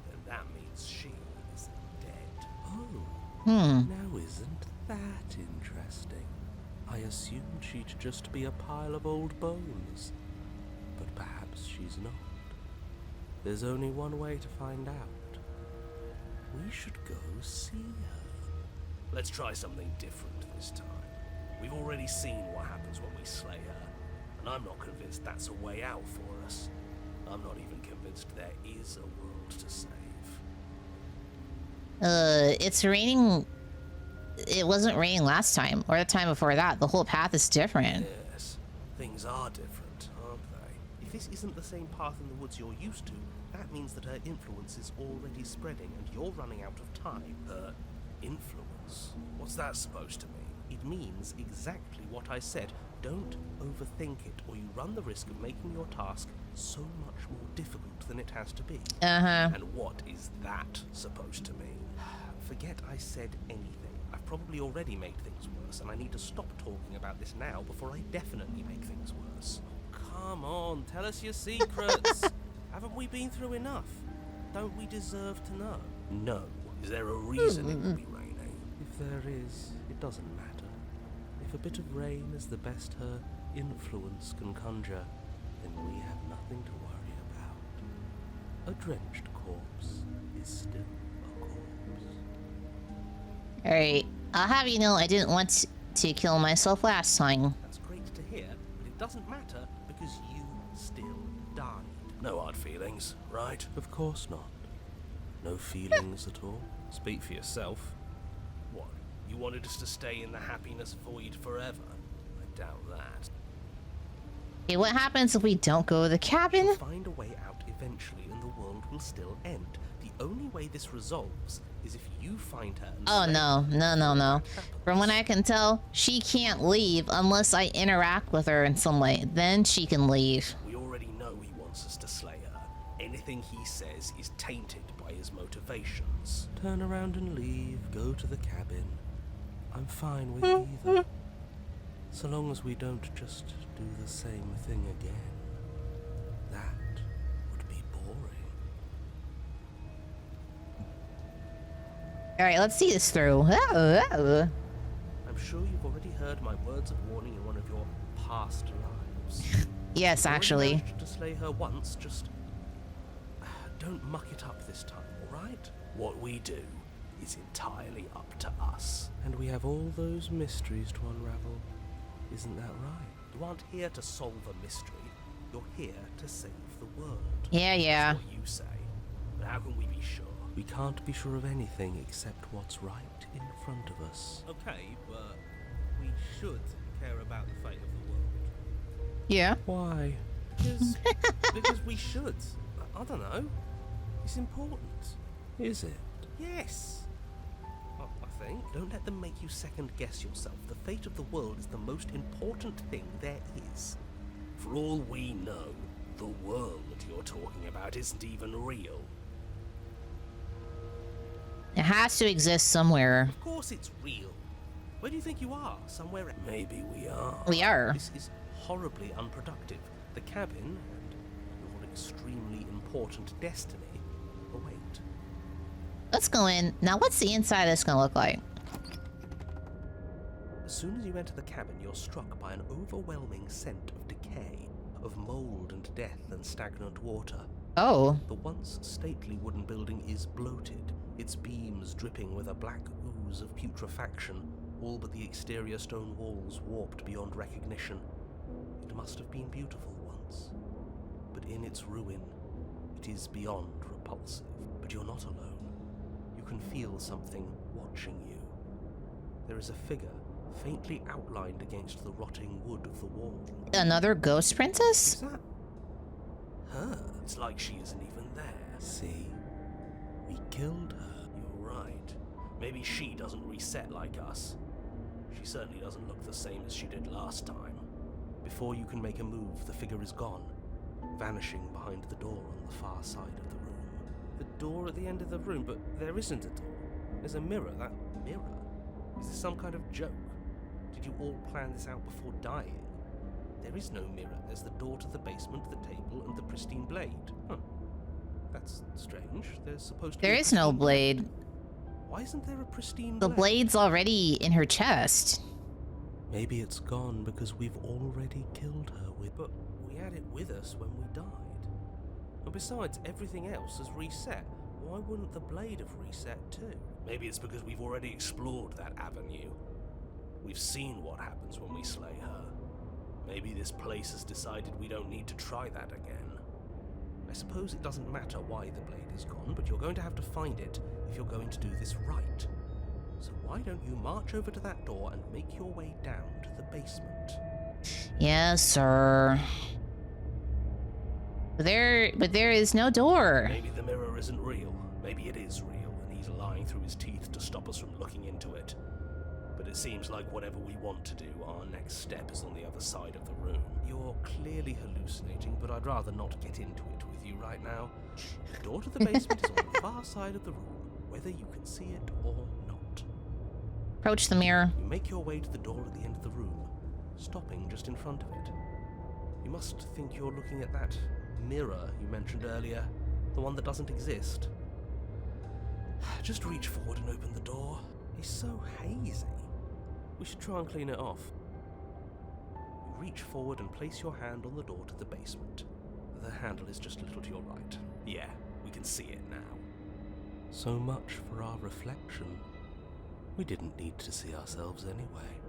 then that means she is dead. Oh, Hmm. now isn't that interesting? I assumed she'd just be a pile of old bones. perhaps she's not. There's only one way to find out. We should go see her. Let's try something different this time. We've already seen what happens when we slay her, and I'm not convinced that's a way out for us. I'm not even convinced there is a world to save. It's raining. It wasn't raining last time, or the time before that. The whole path is different. Yes, things are different, aren't they? If this isn't the same path in the woods you're used to, that means that her influence is already spreading and you're running out of time. Her influence? What's that supposed to mean? It means exactly what I said. Don't overthink it, or you run the risk of making your task so much more difficult than it has to be. And what is that supposed to mean? Forget I said anything. I've probably already made things worse, and I need to stop talking about this now before I definitely make things worse. Come on, tell us your secrets. Haven't we been through enough? Don't we deserve to know? No. Is there a reason it will be raining? If there is, it doesn't matter. If a bit of rain is the best her influence can conjure, then we have nothing to worry about. A drenched corpse is still a corpse. Alright, I'll have you know I didn't want to kill myself last time. That's great to hear, but it doesn't matter because you still died. No hard feelings, right? Of course not. No feelings at all. Speak for yourself. What? You wanted us to stay in the happiness void forever? I doubt that. Okay, what happens if we don't go to the cabin? We'll find a way out eventually and the world will still end. The only way this resolves is if you find her and Oh slay no, her. no. From what I can tell, she can't leave unless I interact with her in some way. Then she can leave. We already know he wants us to slay her. Anything he says is tainted by his motivations. Turn around and leave, go to the cabin. I'm fine with either. So long as we don't just do the same thing again. That would be boring. Alright, let's see this through. I'm sure you've already heard my words of warning in one of your past lives. Yes, You've already actually. managed to slay her once, just don't muck it up this time, alright? What we do is entirely up to us. And we have all those mysteries to unravel. Isn't that right? You aren't here to solve a mystery. You're here to save the world. Yeah. That's what you say. But how can we be sure? We can't be sure of anything except what's right in front of us. Okay, but we should care about the fate of the world. Yeah. Why? Because we should. I don't know. It's important. Is it? Yes. I think. Don't let them make you second guess yourself. The fate of the world is the most important thing there is. For all we know, the world you're talking about isn't even real. It has to exist somewhere. Of course it's real. Where do you think you are? Somewhere else? Maybe we are. We are. This is horribly unproductive. The cabin and your extremely important destiny await. Let's go in. Now, what's the inside of this gonna look like? As soon as you enter the cabin, you're struck by an overwhelming scent of decay, of mold and death and stagnant water. Oh. The once stately wooden building is bloated, its beams dripping with a black ooze of putrefaction, all but the exterior stone walls warped beyond recognition. It must have been beautiful once, but in its ruin, it is beyond repulsive. But you're not alone. You can feel something watching you. There is a figure, faintly outlined against the rotting wood of the wall. Another ghost princess? Is that her? It's like she isn't even there. See? We killed her. You're right. Maybe she doesn't reset like us. She certainly doesn't look the same as she did last time. Before you can make a move, the figure is gone, vanishing behind the door on the far side of the room. The door at the end of the room, but there isn't a door. There's a mirror. That mirror? Is this some kind of joke? Did you all plan this out before dying? There is no mirror. There's the door to the basement, the table, and the pristine blade. Huh. That's strange. There's supposed to be There a is no pristine blade. Why isn't there a pristine The blade? blade's already in her chest. Maybe it's gone because we've already killed her with... But we had it with us when we died. And besides, everything else has reset. Why wouldn't the blade have reset too? Maybe it's because we've already explored that avenue. We've seen what happens when we slay her. Maybe this place has decided we don't need to try that again. I suppose it doesn't matter why the blade is gone, but you're going to have to find it if you're going to do this right. So why don't you march over to that door and make your way down to the basement? Yes, sir. But there is no door. Maybe the mirror isn't real. Maybe it is real, and he's lying through his teeth to stop us from looking into it. But it seems like whatever we want to do, our next step is on the other side of the room. You're clearly hallucinating, but I'd rather not get into it with you right now. The door to the basement is on the far side of the room, whether you can see it or not. Approach the mirror. You make your way to the door at the end of the room, stopping just in front of it. You must think you're looking at that mirror you mentioned earlier, the one that doesn't exist. Just reach forward and open the door. It's so hazy. We should try and clean it off. You reach forward and place your hand on the door to the basement. The handle is just a little to your right. Yeah, we can see it now. So much for our reflection. We didn't need to see ourselves anyway.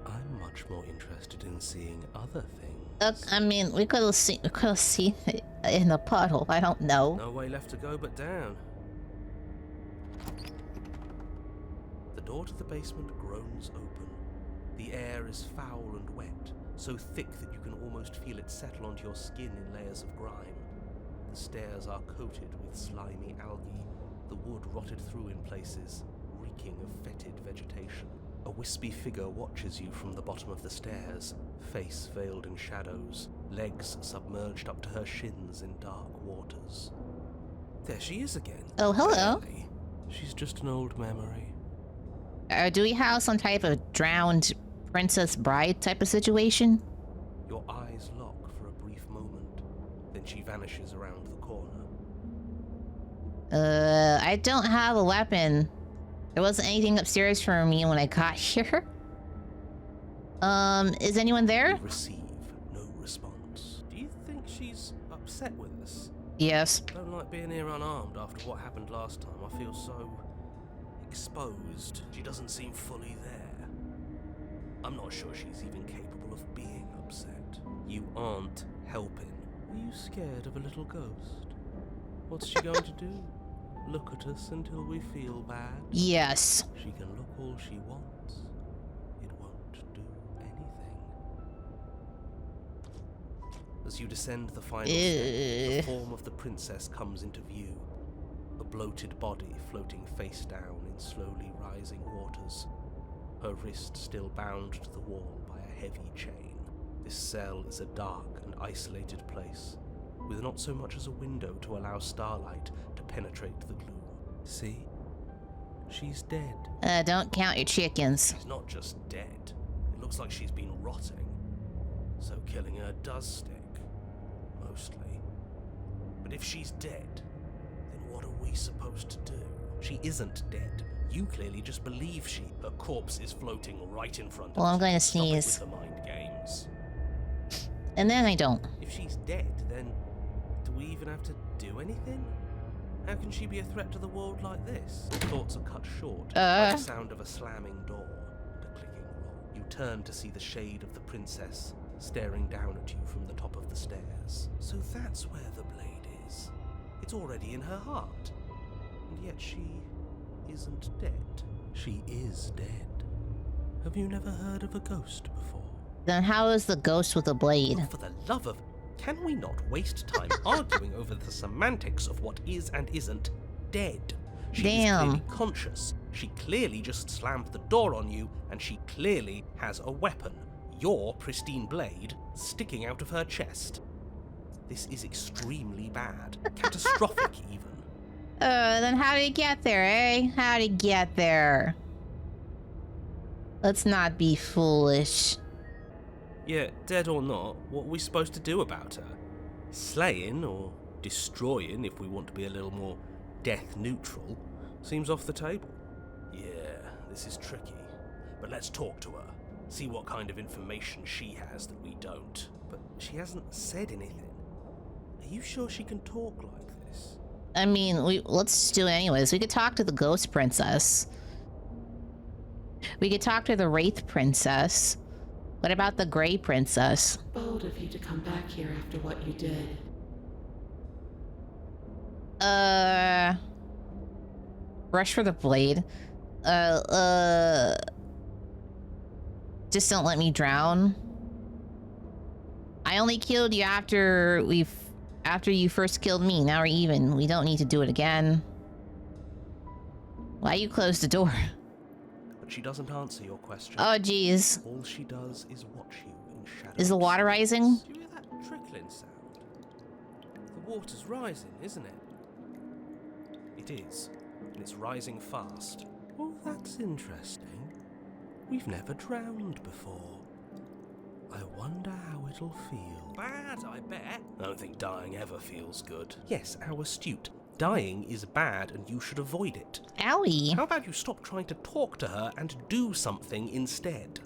I'm much more interested in seeing other things. I mean, we could have seen it in the puddle. I don't know. No way left to go but down. The door to the basement groans open. The air is foul and wet, so thick that you can almost feel it settle onto your skin in layers of grime. The stairs are coated with slimy algae, the wood rotted through in places, reeking of fetid vegetation. A wispy figure watches you from the bottom of the stairs, face veiled in shadows, legs submerged up to her shins in dark waters. There she is again. Oh, hello. Barely. She's just an old memory. Do we have some type of drowned princess bride type of situation? Your eyes lock for a brief moment, then she vanishes around the corner. I don't have a weapon. There wasn't anything upstairs for me when I got here. Is anyone there? You receive no response. Do you think she's upset with us? Yes. Don't like being here unarmed after what happened last time. I feel so exposed. She doesn't seem fully there. I'm not sure she's even capable of being upset. You aren't helping. Are you scared of a little ghost? What's she going to do? Look at us until we feel bad? Yes. She can look all she wants. It won't do anything. As you descend the final step, the form of the princess comes into view. A bloated body floating face down in slowly rising waters. Her wrist still bound to the wall by a heavy chain. This cell is a dark and isolated place, with not so much as a window to allow starlight to penetrate the gloom. See? She's dead. Don't count your chickens. She's not just dead. It looks like she's been rotting. So killing her does stick. Mostly. But if she's dead, then what are we supposed to do? She isn't dead. You clearly just believe Her corpse is floating right in front of Well, us. I'm going to Stop it sneeze. with the mind games. And then I don't. If she's dead, then do we even have to do anything? How can she be a threat to the world like this? Thoughts are cut short by the sound of a slamming door and a clicking lock. You turn to see the shade of the princess staring down at you from the top of the stairs. So that's where the blade is. It's already in her heart. And yet she isn't dead. She is dead. Have you never heard of a ghost before? Then how is the ghost with a blade? Oh, for the love of... Can we not waste time arguing over the semantics of what is and isn't dead? She is Damn. clearly conscious. She clearly just slammed the door on you, and she clearly has a weapon. Your pristine blade sticking out of her chest. This is extremely bad. Catastrophic, even. Then how did he get there, eh? How did he get there? Let's not be foolish. Yeah, dead or not, what are we supposed to do about her? Slaying, or destroying, if we want to be a little more death neutral, seems off the table. Yeah, this is tricky. But let's talk to her. See what kind of information she has that we don't. But she hasn't said anything. Are you sure she can talk like this? I mean, let's do it anyways. We could talk to the Ghost Princess. We could talk to the Wraith Princess. What about the Grey Princess? Bold of you to come back here after what you did. Rush for the blade. Just don't let me drown. I only killed you after you first killed me. Now we're even. We don't need to do it again. Why you close the door? But she doesn't answer your question. Oh, jeez. All she does is watch you in shadow. Is the water rising? Do you hear that trickling sound? The water's rising, isn't it? It is, and it's rising fast. Oh, that's interesting. We've never drowned before. I wonder how it'll feel. Bad, I bet. I don't think dying ever feels good. Yes, how astute. Dying is bad and you should avoid it. Owie. How about you stop trying to talk to her and do something instead?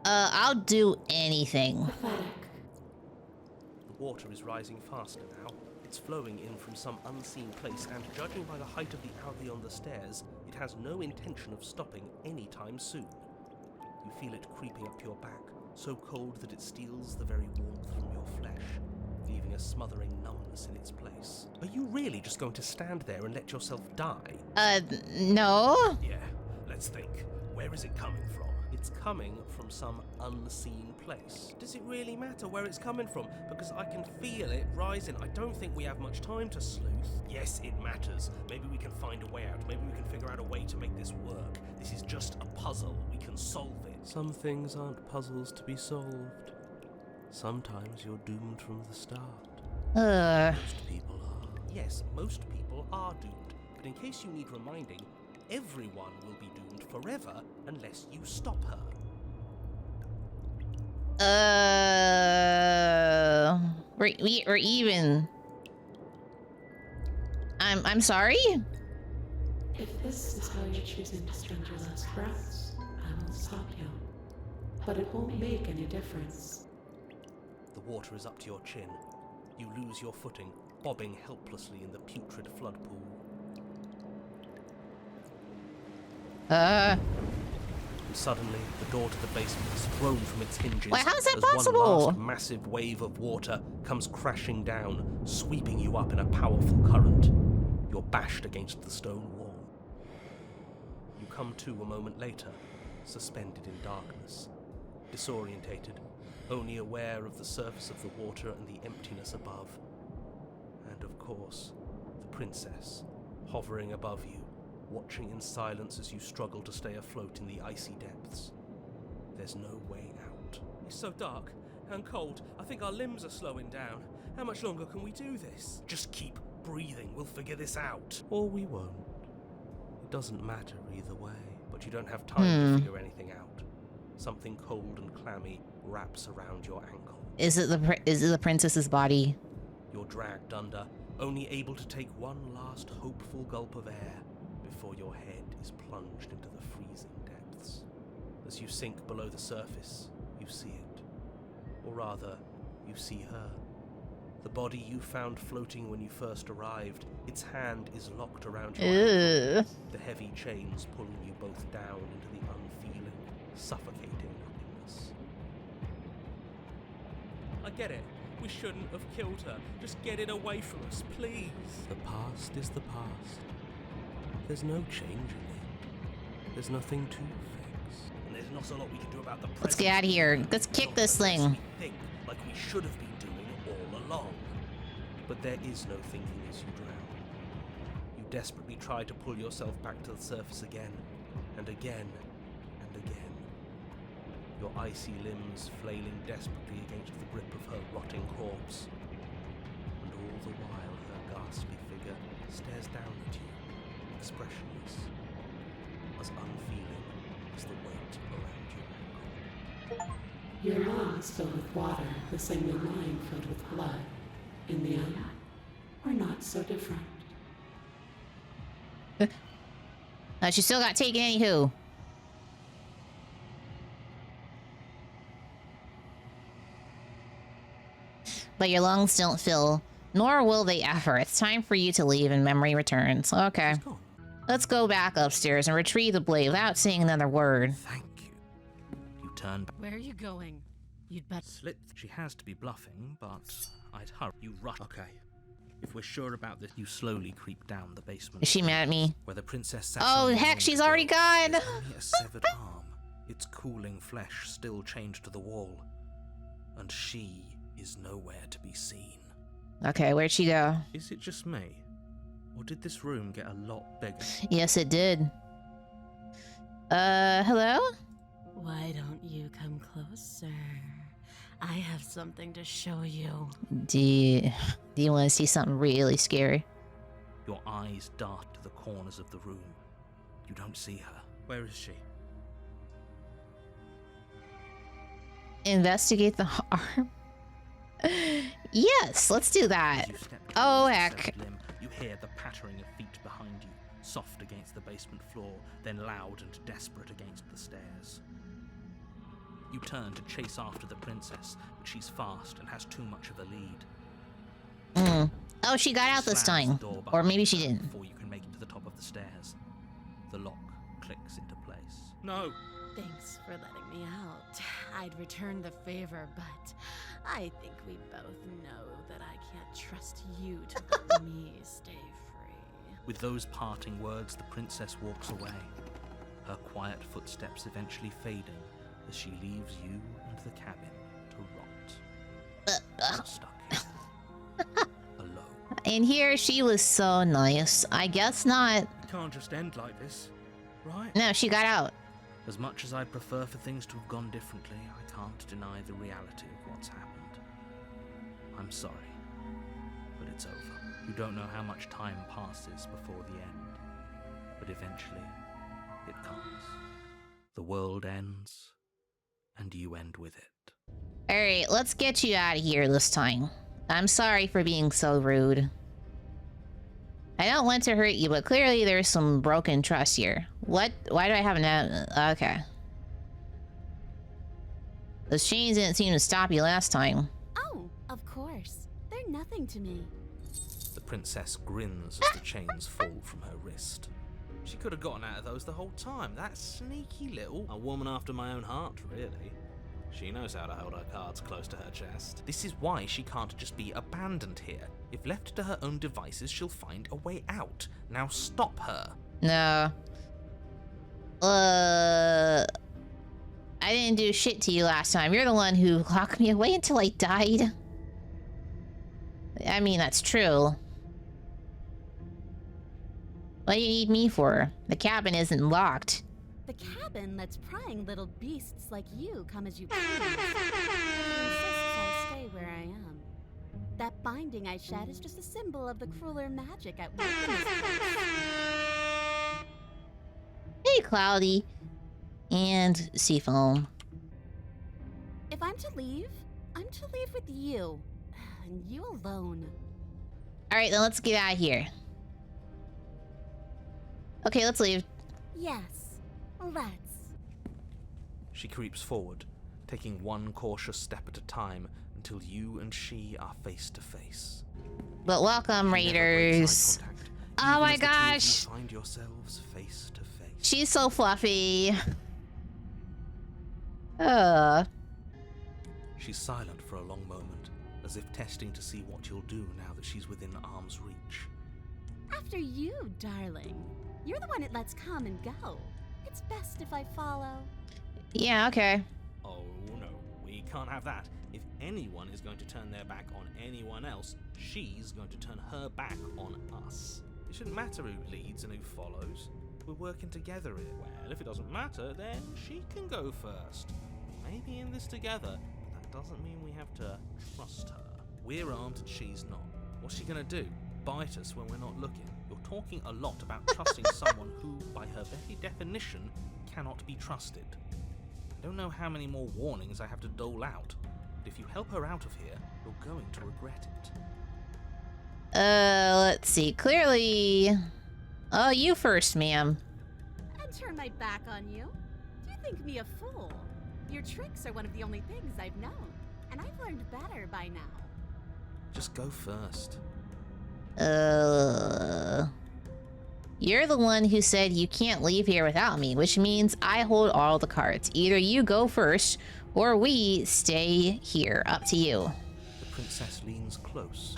I'll do anything. Pathetic. The water is rising faster now. It's flowing in from some unseen place, and judging by the height of the alley on the stairs, it has no intention of stopping anytime soon. You feel it creeping up your back, so cold that it steals the very warmth from your flesh, leaving a smothering numbness in its place. Are you really just going to stand there and let yourself die? No. Yeah, let's think. Where is it coming from? It's coming from some unseen place. Does it really matter where it's coming from? Because I can feel it rising. I don't think we have much time to sleuth. Yes, it matters. Maybe we can find a way out. Maybe we can figure out a way to make this work. This is just a puzzle. We can solve it. Some things aren't puzzles to be solved. Sometimes you're doomed from the start. Most people are. Yes, most people are doomed. But in case you need reminding, everyone will be doomed forever unless you stop her. We're even. I'm sorry? If this is how you're choosing to spend your last breaths, I will stop you. But it won't make any difference. The water is up to your chin. You lose your footing, bobbing helplessly in the putrid flood pool. And suddenly, the door to the basement is thrown from its hinges. Wait, how is that as possible? one last massive wave of water comes crashing down, sweeping you up in a powerful current. You're bashed against the stone wall. You come to a moment later, suspended in darkness, disorientated, only aware of the surface of the water and the emptiness above. And of course, the princess, hovering above you, watching in silence as you struggle to stay afloat in the icy depths. There's no way out. It's so dark and cold. I think our limbs are slowing down. How much longer can we do this? Just keep breathing. We'll figure this out. Or we won't. It doesn't matter either way. But you don't have time to figure anything out. Something cold and clammy wraps around your ankle. Is it the princess's body? You're dragged under, only able to take one last hopeful gulp of air before your head is plunged into the freezing depths. As you sink below the surface, you see it. Or rather, you see her. The body you found floating when you first arrived, its hand is locked around your ankle, the heavy chains pulling you both down into the unfeeling, suffocating nothingness. I get it. We shouldn't have killed her. Just get it away from us, please. The past is the past. There's no changing it. There's nothing to fix. And there's not a lot we can do about the present. Let's get out of here. Let's kick this thing. We think like we should have been doing all along. But there is no thinking as you drown. You desperately try to pull yourself back to the surface again, and again, and again. Your icy limbs flailing desperately against the grip of her rotting corpse. And all the while her ghastly figure stares down at you, expressionless, as unfeeling as the weight around your ankle. Your lungs filled with water, the same as mine filled with blood. In the end, we're not so different. She still got taken anywho. But your lungs don't fill, nor will they ever. It's time for you to leave and memory returns. Okay. Let's go back upstairs and retrieve the blade without saying another word. Thank you. You turn back. Where are you going? You'd better. Slip. She has to be bluffing, but I'd hurry. You rush. Okay. If we're sure about this, you slowly creep down the basement. Is she mad at me? Where the princess sat. Oh, heck, she's already gone. There's only a severed arm. Its cooling flesh still chained to the wall. And she is nowhere to be seen. Okay, where'd she go? Is it just me? Or did this room get a lot bigger? Yes, it did. Hello? Why don't you come closer? I have something to show you. Do you want to see something really scary? Your eyes dart to the corners of the room. You don't see her. Where is she? Investigate the arm. Yes, let's do that. As you step Oh, towards the heck. severed limb, you hear the pattering of feet behind you, soft against the basement floor, then loud and desperate against the stairs. You turn to chase after the princess, but she's fast and has too much of a lead. Oh, she got out this Slams time. the door Or behind maybe she her didn't. Before you can make it to the top of the stairs, the lock clicks into place. No! Thanks for letting me out. I'd return the favor, but I think we both know that I can't trust you to let me stay free. With those parting words, the princess walks away, her quiet footsteps eventually fading as she leaves you and the cabin to rot. You're stuck here. Alone. And here she was so nice. I guess not. It can't just end like this, right? No, she got out. As much as I'd prefer for things to have gone differently, I can't deny the reality of what's happened. I'm sorry, but it's over. You don't know how much time passes before the end, but eventually it comes. The world ends, and you end with it. Alright, let's get you out of here this time. I'm sorry for being so rude. I don't want to hurt you, but clearly there's some broken trust here. What? Why do I have an... Okay. Those chains didn't seem to stop you last time. Oh, of course. They're nothing to me. The princess grins as the chains fall from her wrist. She could have gotten out of those the whole time. That sneaky little... A woman after my own heart, really. She knows how to hold her cards close to her chest. This is why she can't just be abandoned here. If left to her own devices, she'll find a way out. Now stop her. No. I didn't do shit to you last time. You're the one who locked me away until I died. I mean, that's true. What do you need me for? The cabin isn't locked. The cabin lets prying little beasts like you come as you please. But it insists I stay where I am. That binding I shed is just a symbol of the crueler magic at work in this place. Hey, Cloudy. And Seafoam. If I'm to leave, I'm to leave with you. And you alone. Alright, then let's get out of here. Okay, let's leave. Yes, let's. She creeps forward, taking one cautious step at a time until you and she are face to face. But welcome, Raiders. Oh my gosh. Find yourselves face to face. She's so fluffy. She's silent for a long moment, as if testing to see what you'll do now that she's within arm's reach. After you, darling. You're the one it lets come and go. It's best if I follow. Yeah, okay. Oh no, we can't have that. If anyone is going to turn their back on anyone else, she's going to turn her back on us. It shouldn't matter who leads and who follows. We're working together here. Well, if it doesn't matter, then she can go first. We may be in this together, but that doesn't mean we have to trust her. We're armed and she's not. What's she gonna do? Bite us when we're not looking? You're talking a lot about trusting someone who, by her very definition, cannot be trusted. I don't know how many more warnings I have to dole out, but if you help her out of here, you're going to regret it. Let's see. Clearly, Oh, you first, ma'am. And turn my back on you? Do you think me a fool? Your tricks are one of the only things I've known, and I've learned better by now. Just go first. You're the one who said you can't leave here without me, which means I hold all the cards. Either you go first, or we stay here. Up to you. The princess leans close,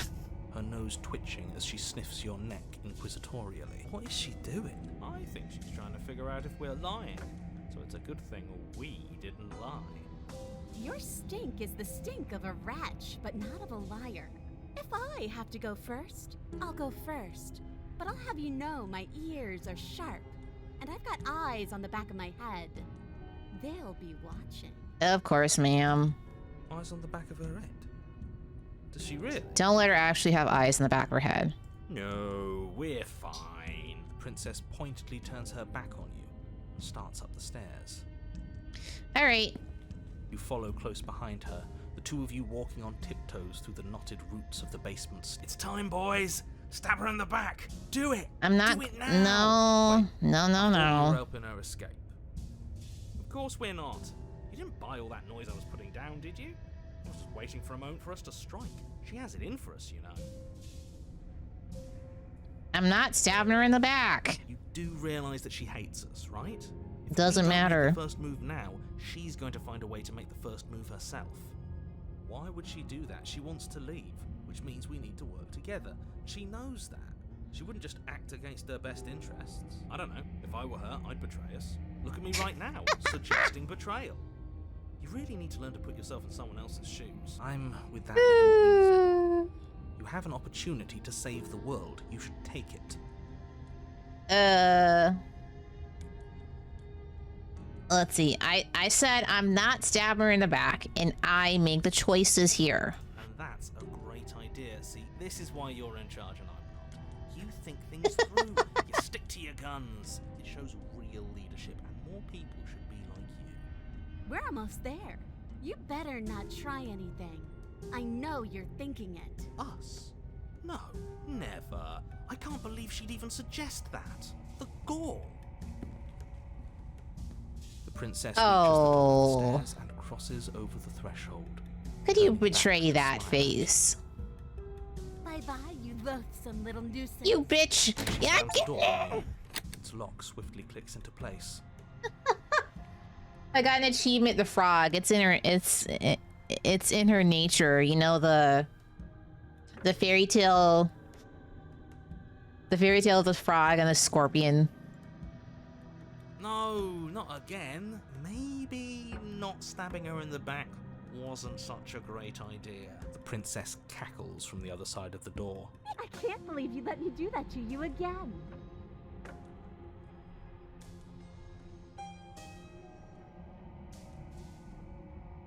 her nose twitching as she sniffs your neck inquisitorially. What is she doing? I think she's trying to figure out if we're lying. So it's a good thing we didn't lie. Your stink is the stink of a wretch, but not of a liar. If I have to go first, I'll go first. But I'll have you know my ears are sharp, and I've got eyes on the back of my head. They'll be watching. Of course, ma'am. Eyes on the back of her head? Does she really? Don't let her actually have eyes in the back of her head. No, we're fine. The princess pointedly turns her back on you and starts up the stairs. All right. You follow close behind her, the two of you walking on tiptoes through the knotted roots of the basement. It's time, boys! Stab her in the back! Do it! I'm not. Do it now! No. We're helping her escape. Of course we're not. You didn't buy all that noise I was putting down, did you? I was just waiting for a moment for us to strike. She has it in for us, you know. I'm not stabbing her in the back. You do realize that she hates us, right? If Doesn't we don't matter. Make the first move now, she's going to find a way to make the first move herself. Why would she do that? She wants to leave, which means we need to work together. She knows that. She wouldn't just act against her best interests. I don't know. If I were her, I'd betray us. Look at me right now, suggesting betrayal. You really need to learn to put yourself in someone else's shoes. I'm with that little weasel. You have an opportunity to save the world. You should take it. Let's see. I said I'm not stabbing her in the back, and I make the choices here. And that's a great idea. See, this is why you're in charge and I'm not. You think things through. You stick to your guns. It shows real leadership, and more people should be like you. We're almost there. You better not try anything. I know you're thinking it. Us? No, never. I can't believe she'd even suggest that. The gall. The princess reaches the top of the stairs and crosses over the threshold. Could you Turning back betray to that smile. face? Bye-bye, you loathsome little nuisance. You bitch! Yeah. Slams the door on you. Its lock swiftly clicks into place. I got an achievement. The frog. It's in her. It's in her nature. You know the fairy tale. The fairy tale of the frog and the scorpion. No, not again. Maybe not stabbing her in the back wasn't such a great idea. The princess cackles from the other side of the door. I can't believe you let me do that to you again.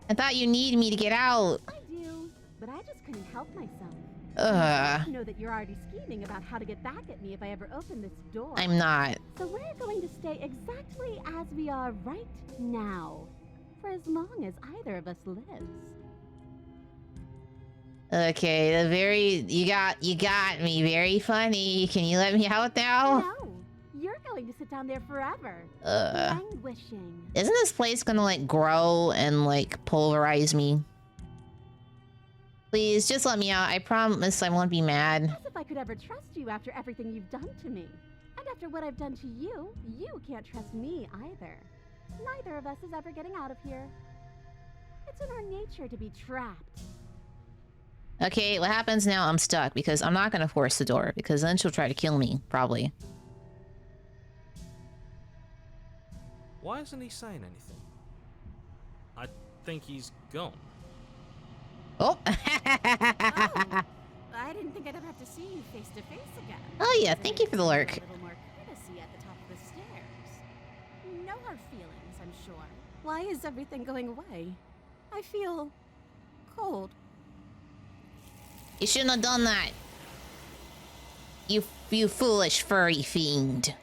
I thought you needed me to get out. I do, but I just couldn't help myself. Ugh. I know that you're already scheming about how to get back at me if I ever open this door. I'm not. So we're going to stay exactly as we are right now, for as long as either of us lives. Okay, you got me. Very funny. Can you let me out now? No, you're going to sit down there forever, Ugh. languishing. Isn't this place gonna like grow and like pulverize me? Please, just let me out. I promise I won't be mad. As if I could ever trust you after everything you've done to me. And after what I've done to you, you can't trust me either. Neither of us is ever getting out of here. It's in our nature to be trapped. Okay, what happens now? I'm stuck because I'm not gonna force the door because then she'll try to kill me, probably. Why isn't he saying anything? I think he's gone. Oh! Oh, I didn't think I'd ever have to see you face to face again. Oh yeah, thank you for the lurk. A little more courtesy at the top of the stairs. No hard feelings, I'm sure. Why is everything going away? I feel cold. You shouldn't have done that. You foolish furry fiend.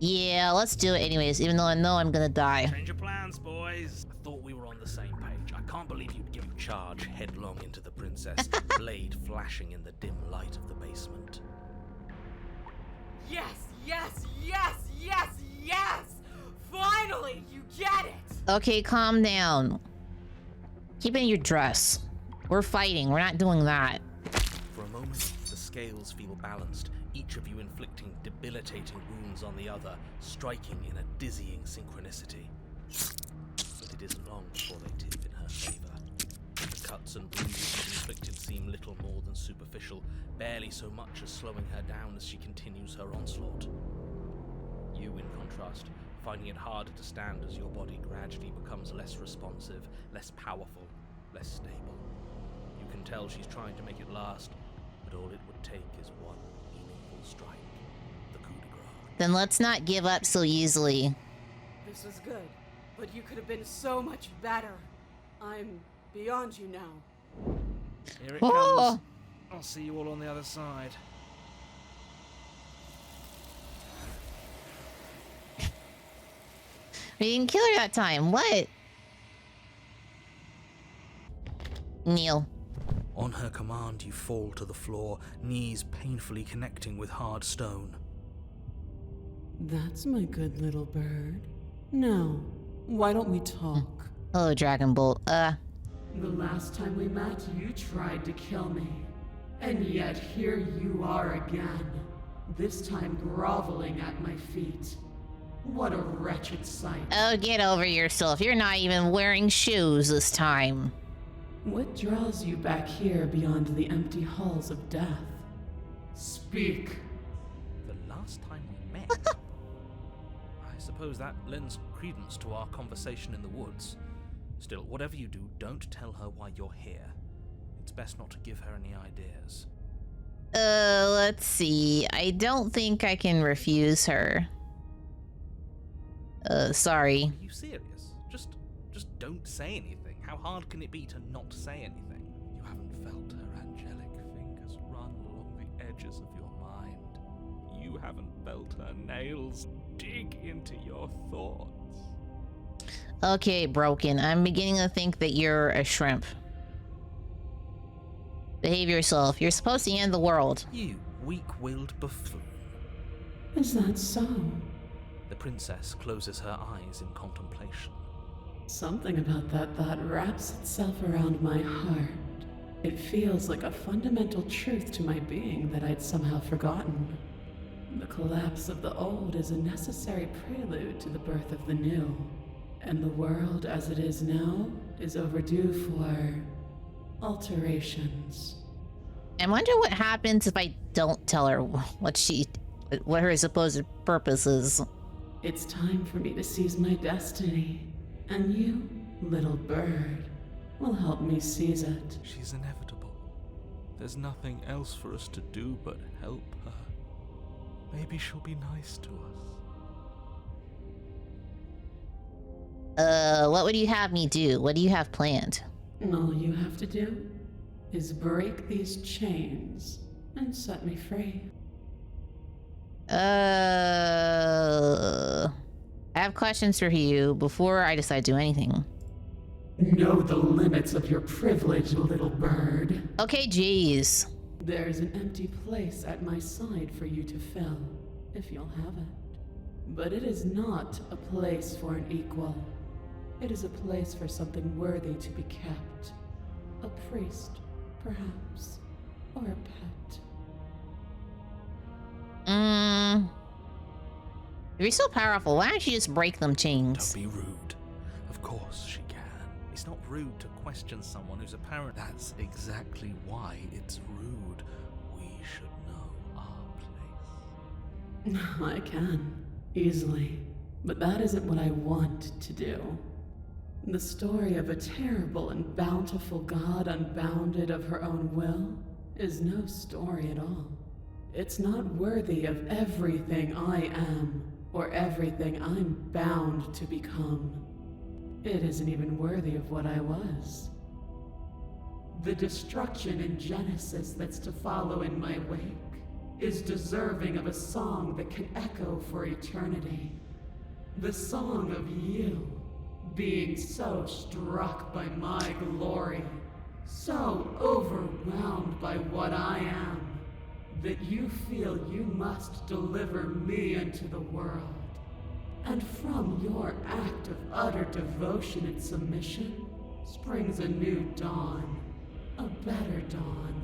Yeah, let's do it anyways, even though I know I'm gonna die. Change your plans, boys. I thought we were on the same page. I can't believe you'd give charge headlong into the princess, blade flashing in the dim light of the basement. Yes, yes, yes, yes, yes! Finally, you get it! Okay, calm down. Keep it in your dress. We're fighting. We're not doing that. For a moment, the scales feel balanced, each of you inflicting debilitating wounds on the other, striking in a dizzying synchronicity. But it isn't long before they tip in her favor. The cuts and bruises she's inflicted seem little more than superficial, barely so much as slowing her down as she continues her onslaught. You, in contrast, finding it harder to stand as your body gradually becomes less responsive, less powerful, less stable. You can tell she's trying to make it last, but all it would take is one meaningful strike. The coup de grace. Then let's not give up so easily. This was good, but you could have been so much better. I'm beyond you now. Here it Oh. comes. I'll see you all on the other side. We didn't kill her that time. What? Kneel. On her command, you fall to the floor, knees painfully connecting with hard stone. That's my good little bird. Now, why don't we talk? Hello, Dragon Bolt. The last time we met, you tried to kill me. And yet here you are again. This time groveling at my feet. What a wretched sight. Oh, get over yourself. You're not even wearing shoes this time. What draws you back here beyond the empty halls of death? Speak. The last time we met? I suppose that lends credence to our conversation in the woods. Still, whatever you do, don't tell her why you're here. It's best not to give her any ideas. Let's see. I don't think I can refuse her. Sorry. Are you serious? Just don't say anything. How hard can it be to not say anything? You haven't felt her angelic fingers run along the edges of your mind. You haven't felt her nails dig into your thoughts. Okay, Broken. I'm beginning to think that you're a shrimp. Behave yourself. You're supposed to end the world. You weak-willed buffoon. Is that so? The princess closes her eyes in contemplation. Something about that thought wraps itself around my heart. It feels like a fundamental truth to my being that I'd somehow forgotten. The collapse of the old is a necessary prelude to the birth of the new. And the world as it is now is overdue for alterations. I wonder what happens if I don't tell her what her supposed purpose is. It's time for me to seize my destiny. And you, little bird, will help me seize it. She's inevitable. There's nothing else for us to do but help her. Maybe she'll be nice to us. What would you have me do? What do you have planned? All you have to do is break these chains and set me free. I have questions for you before I decide to do anything. Know the limits of your privilege, little bird. Okay, jeez. There's an empty place at my side for you to fill, if you'll have it. But it is not a place for an equal. It is a place for something worthy to be kept. A priest, perhaps, or a pet. If you're so powerful, why don't you just break them chains? Don't be rude. Of course she can. It's not rude to question someone who's apparent. That's exactly why it's rude. We should know our place. I can, easily. But that isn't what I want to do. The story of a terrible and bountiful god unbounded of her own will is no story at all. It's not worthy of everything I am, or everything I'm bound to become. It isn't even worthy of what I was. The destruction in Genesis that's to follow in my wake is deserving of a song that can echo for eternity. The song of you, being so struck by my glory, so overwhelmed by what I am, that you feel you must deliver me into the world. And from your act of utter devotion and submission springs a new dawn, a better dawn.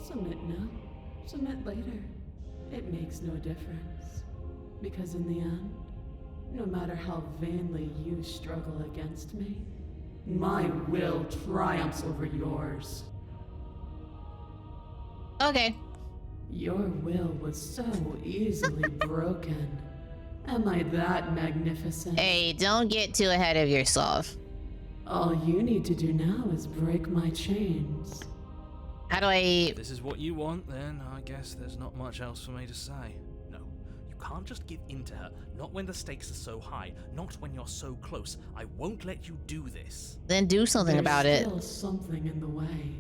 Submit now, submit later. It makes no difference. Because in the end, no matter how vainly you struggle against me, my will triumphs over yours. Okay. Your will was so easily broken. Am I that magnificent? Hey, don't get too ahead of yourself. All you need to do now is break my chains. How do I... If this is what you want, then I guess there's not much else for me to say. No, you can't just give in to her. Not when the stakes are so high. Not when you're so close. I won't let you do this. Then do something about it. There's still something in the way.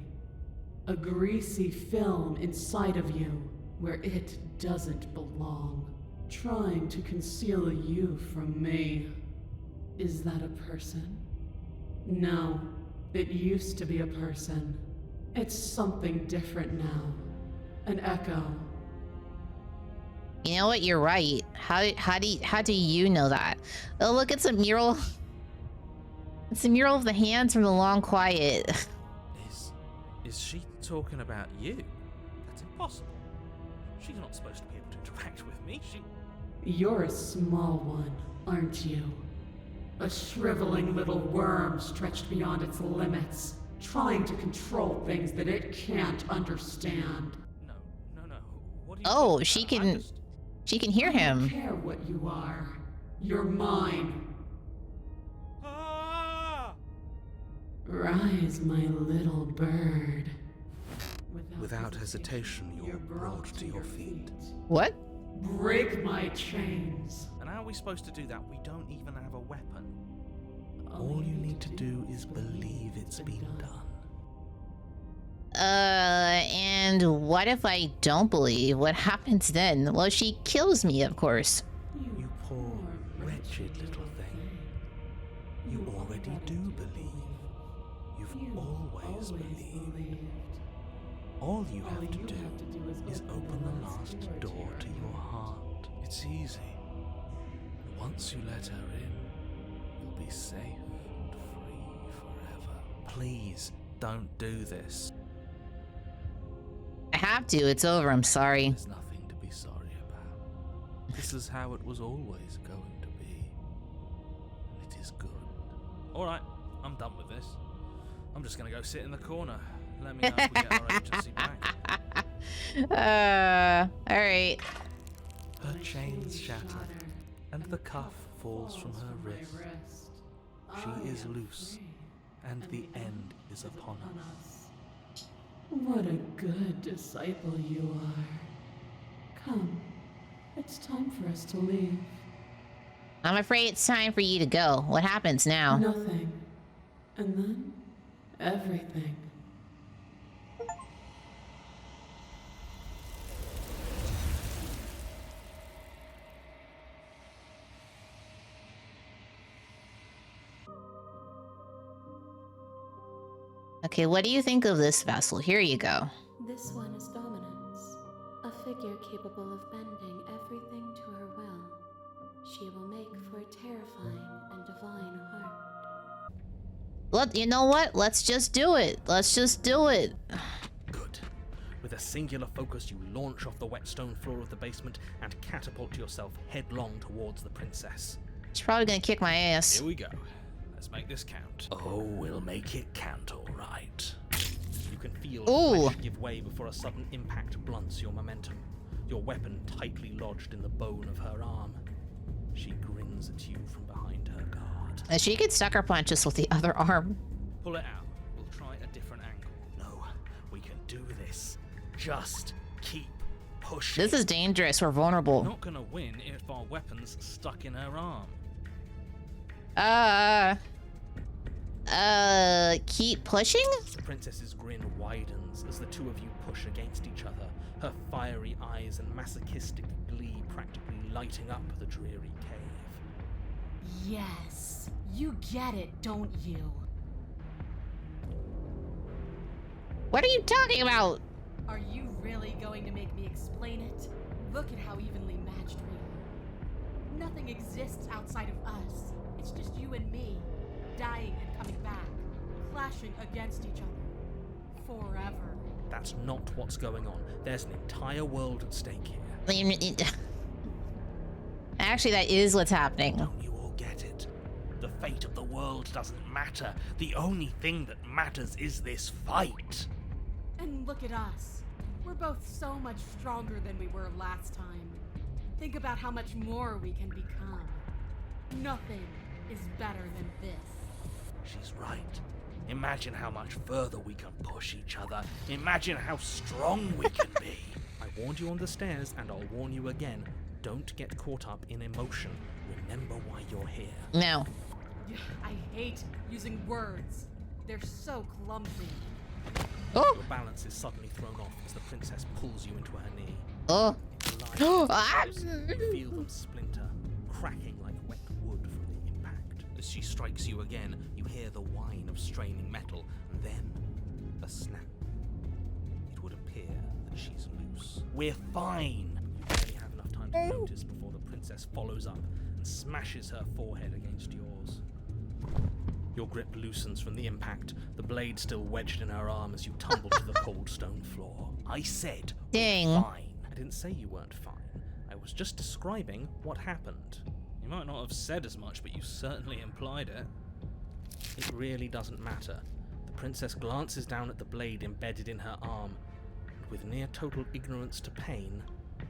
A greasy film inside of you where it doesn't belong. Trying to conceal you from me. Is that a person? No, it used to be a person. It's something different now. An echo. You know what? You're right. How do you know that? Oh, look, it's a mural. It's a mural of the hands from the long quiet. Is she talking about you? That's impossible. She's not supposed to be able to interact with me. You're a small one, aren't you? A shriveling little worm stretched beyond its limits, trying to control things that it can't understand. No. What are you Oh, talking she about? can hear I don't him. care what you are. You're mine. Ah! Rise, my little bird. Without hesitation, you're brought to your feet. What? Break my chains. And how are we supposed to do that? We don't even have a weapon. All you need to do is believe it's been done. And what if I don't believe? What happens then? Well, she kills me, of course. You poor, wretched little thing. You already do believe. You've always believed. All you have to do is open the last door to your heart. It's easy. Once you let her in, you'll be safe and free forever. Please, don't do this. I have to. It's over. I'm sorry. There's nothing to be sorry about. This is how it was always going to be. And it is good. Alright, I'm done with this. I'm just gonna go sit in the corner. Let me know if we get our agency back. Alright. Her chains shatter, and the cuff falls from her wrist. She is loose, and the end is upon us. What a good disciple you are. Come, it's time for us to leave. I'm afraid it's time for you to go. What happens now? Nothing. And then, everything. Okay, what do you think of this vessel? Here you go. This one is Dominance, a figure capable of bending everything to her will. She will make for a terrifying and divine heart. You know what? Let's just do it. Let's just do it. Good. With a singular focus, you launch off the wet stone floor of the basement and catapult yourself headlong towards the princess. She's probably gonna kick my ass. Here we go. Let's make this count. Oh, we'll make it count, all right. You can feel Ooh. flesh give way before a sudden impact blunts your momentum. Your weapon tightly lodged in the bone of her arm. She grins at you from behind her guard. And she could sucker punch us with the other arm. Pull it out. We'll try a different angle. No, we can do this. Just keep pushing. This is dangerous. We're vulnerable. Not gonna win if our weapon's stuck in her arm. Keep pushing? The princess's grin widens as the two of you push against each other, her fiery eyes and masochistic glee practically lighting up the dreary cave. Yes, you get it, don't you? What are you talking about? Are you really going to make me explain it? Look at how evenly matched we are. Nothing exists outside of us. It's just you and me, dying and coming back, clashing against each other. Forever. That's not what's going on. There's an entire world at stake here. Actually, that is what's happening. Don't you all get it? The fate of the world doesn't matter. The only thing that matters is this fight. And look at us. We're both so much stronger than we were last time. Think about how much more we can become. Nothing is better than this. She's right. Imagine how much further we can push each other. Imagine how strong we can be. I warned you on the stairs, and I'll warn you again. Don't get caught up in emotion. Remember why you're here. No. I hate using words. They're so clumsy. Oh. Your balance is suddenly thrown off as the princess pulls you into her knee. Oh. You feel them splinter, cracking like wet wood from the impact. As she strikes you again, you hear the whine of straining metal, and then a snap. It would appear that she's loose. We're fine. You barely have enough time to notice before the princess follows up and smashes her forehead against yours. Your grip loosens from the impact, the blade still wedged in her arm as you tumble to the cold stone floor. I said Dang. we're fine. I didn't say you weren't fine. I was just describing what happened. You might not have said as much, but you certainly implied it. It really doesn't matter. The princess glances down at the blade embedded in her arm, and with near total ignorance to pain,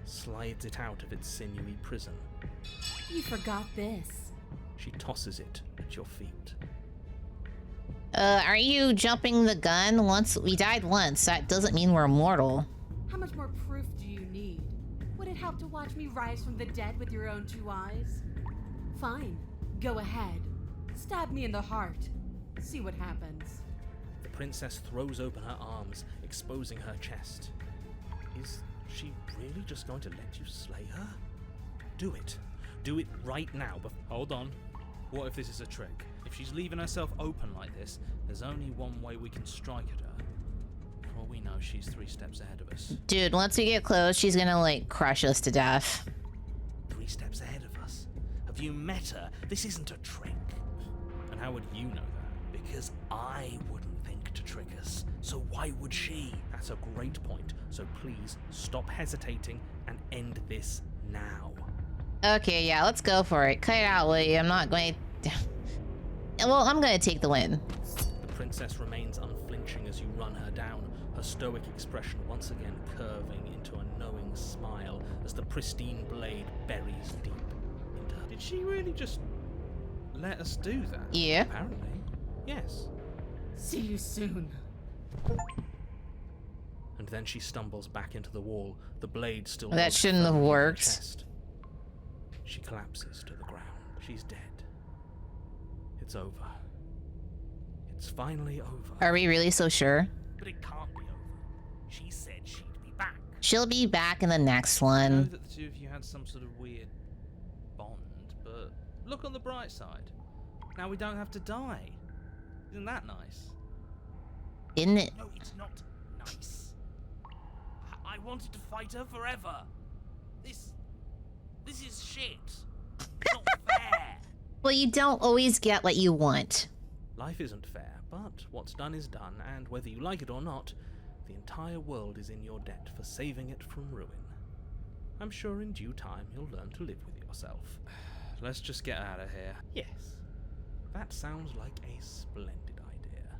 slides it out of its sinewy prison. You forgot this. She tosses it at your feet. Are you jumping the gun? We died once. That doesn't mean we're immortal. How much more proof do you need? Would it help to watch me rise from the dead with your own two eyes? Fine. Go ahead. Stab me in the heart. See what happens. The princess throws open her arms, exposing her chest. Is she really just going to let you slay her? Do it. Do it right now. Hold on. What if this is a trick? If she's leaving herself open like this, there's only one way we can strike at her. For all we know, she's 3 steps ahead of us. Dude, once we get close, she's gonna, like, crush us to death. 3 steps ahead of us. Have you met her? This isn't a trick. And how would you know that? Because I wouldn't think to trick us. So why would she? That's a great point. So please, stop hesitating and end this now. Okay, yeah, let's go for it. Cut it out, will you? I'm not going to... Well, I'm gonna take the win. The princess remains unflinching as you run her down, her stoic expression once again curving into a knowing smile as the pristine blade buries deep into her. Did she really just let us do that? Yeah. Apparently. Yes. See you soon. And then she stumbles back into the wall, the blade still... That shouldn't have worked. Chest. She collapses to the ground. She's dead. It's over. It's finally over. Are we really so sure? But it can't be over. She said she'd be back. She'll be back in the next I know one. that the two of you had some sort of weird bond, but look on the bright side. Now we don't have to die. Isn't that nice? Isn't it? No, it's not nice. I wanted to fight her forever. This is shit. It's not fair. Well, you don't always get what you want. Life isn't fair, but what's done is done, and whether you like it or not, the entire world is in your debt for saving it from ruin. I'm sure in due time you'll learn to live with yourself. Let's just get out of here. Yes, that sounds like a splendid idea.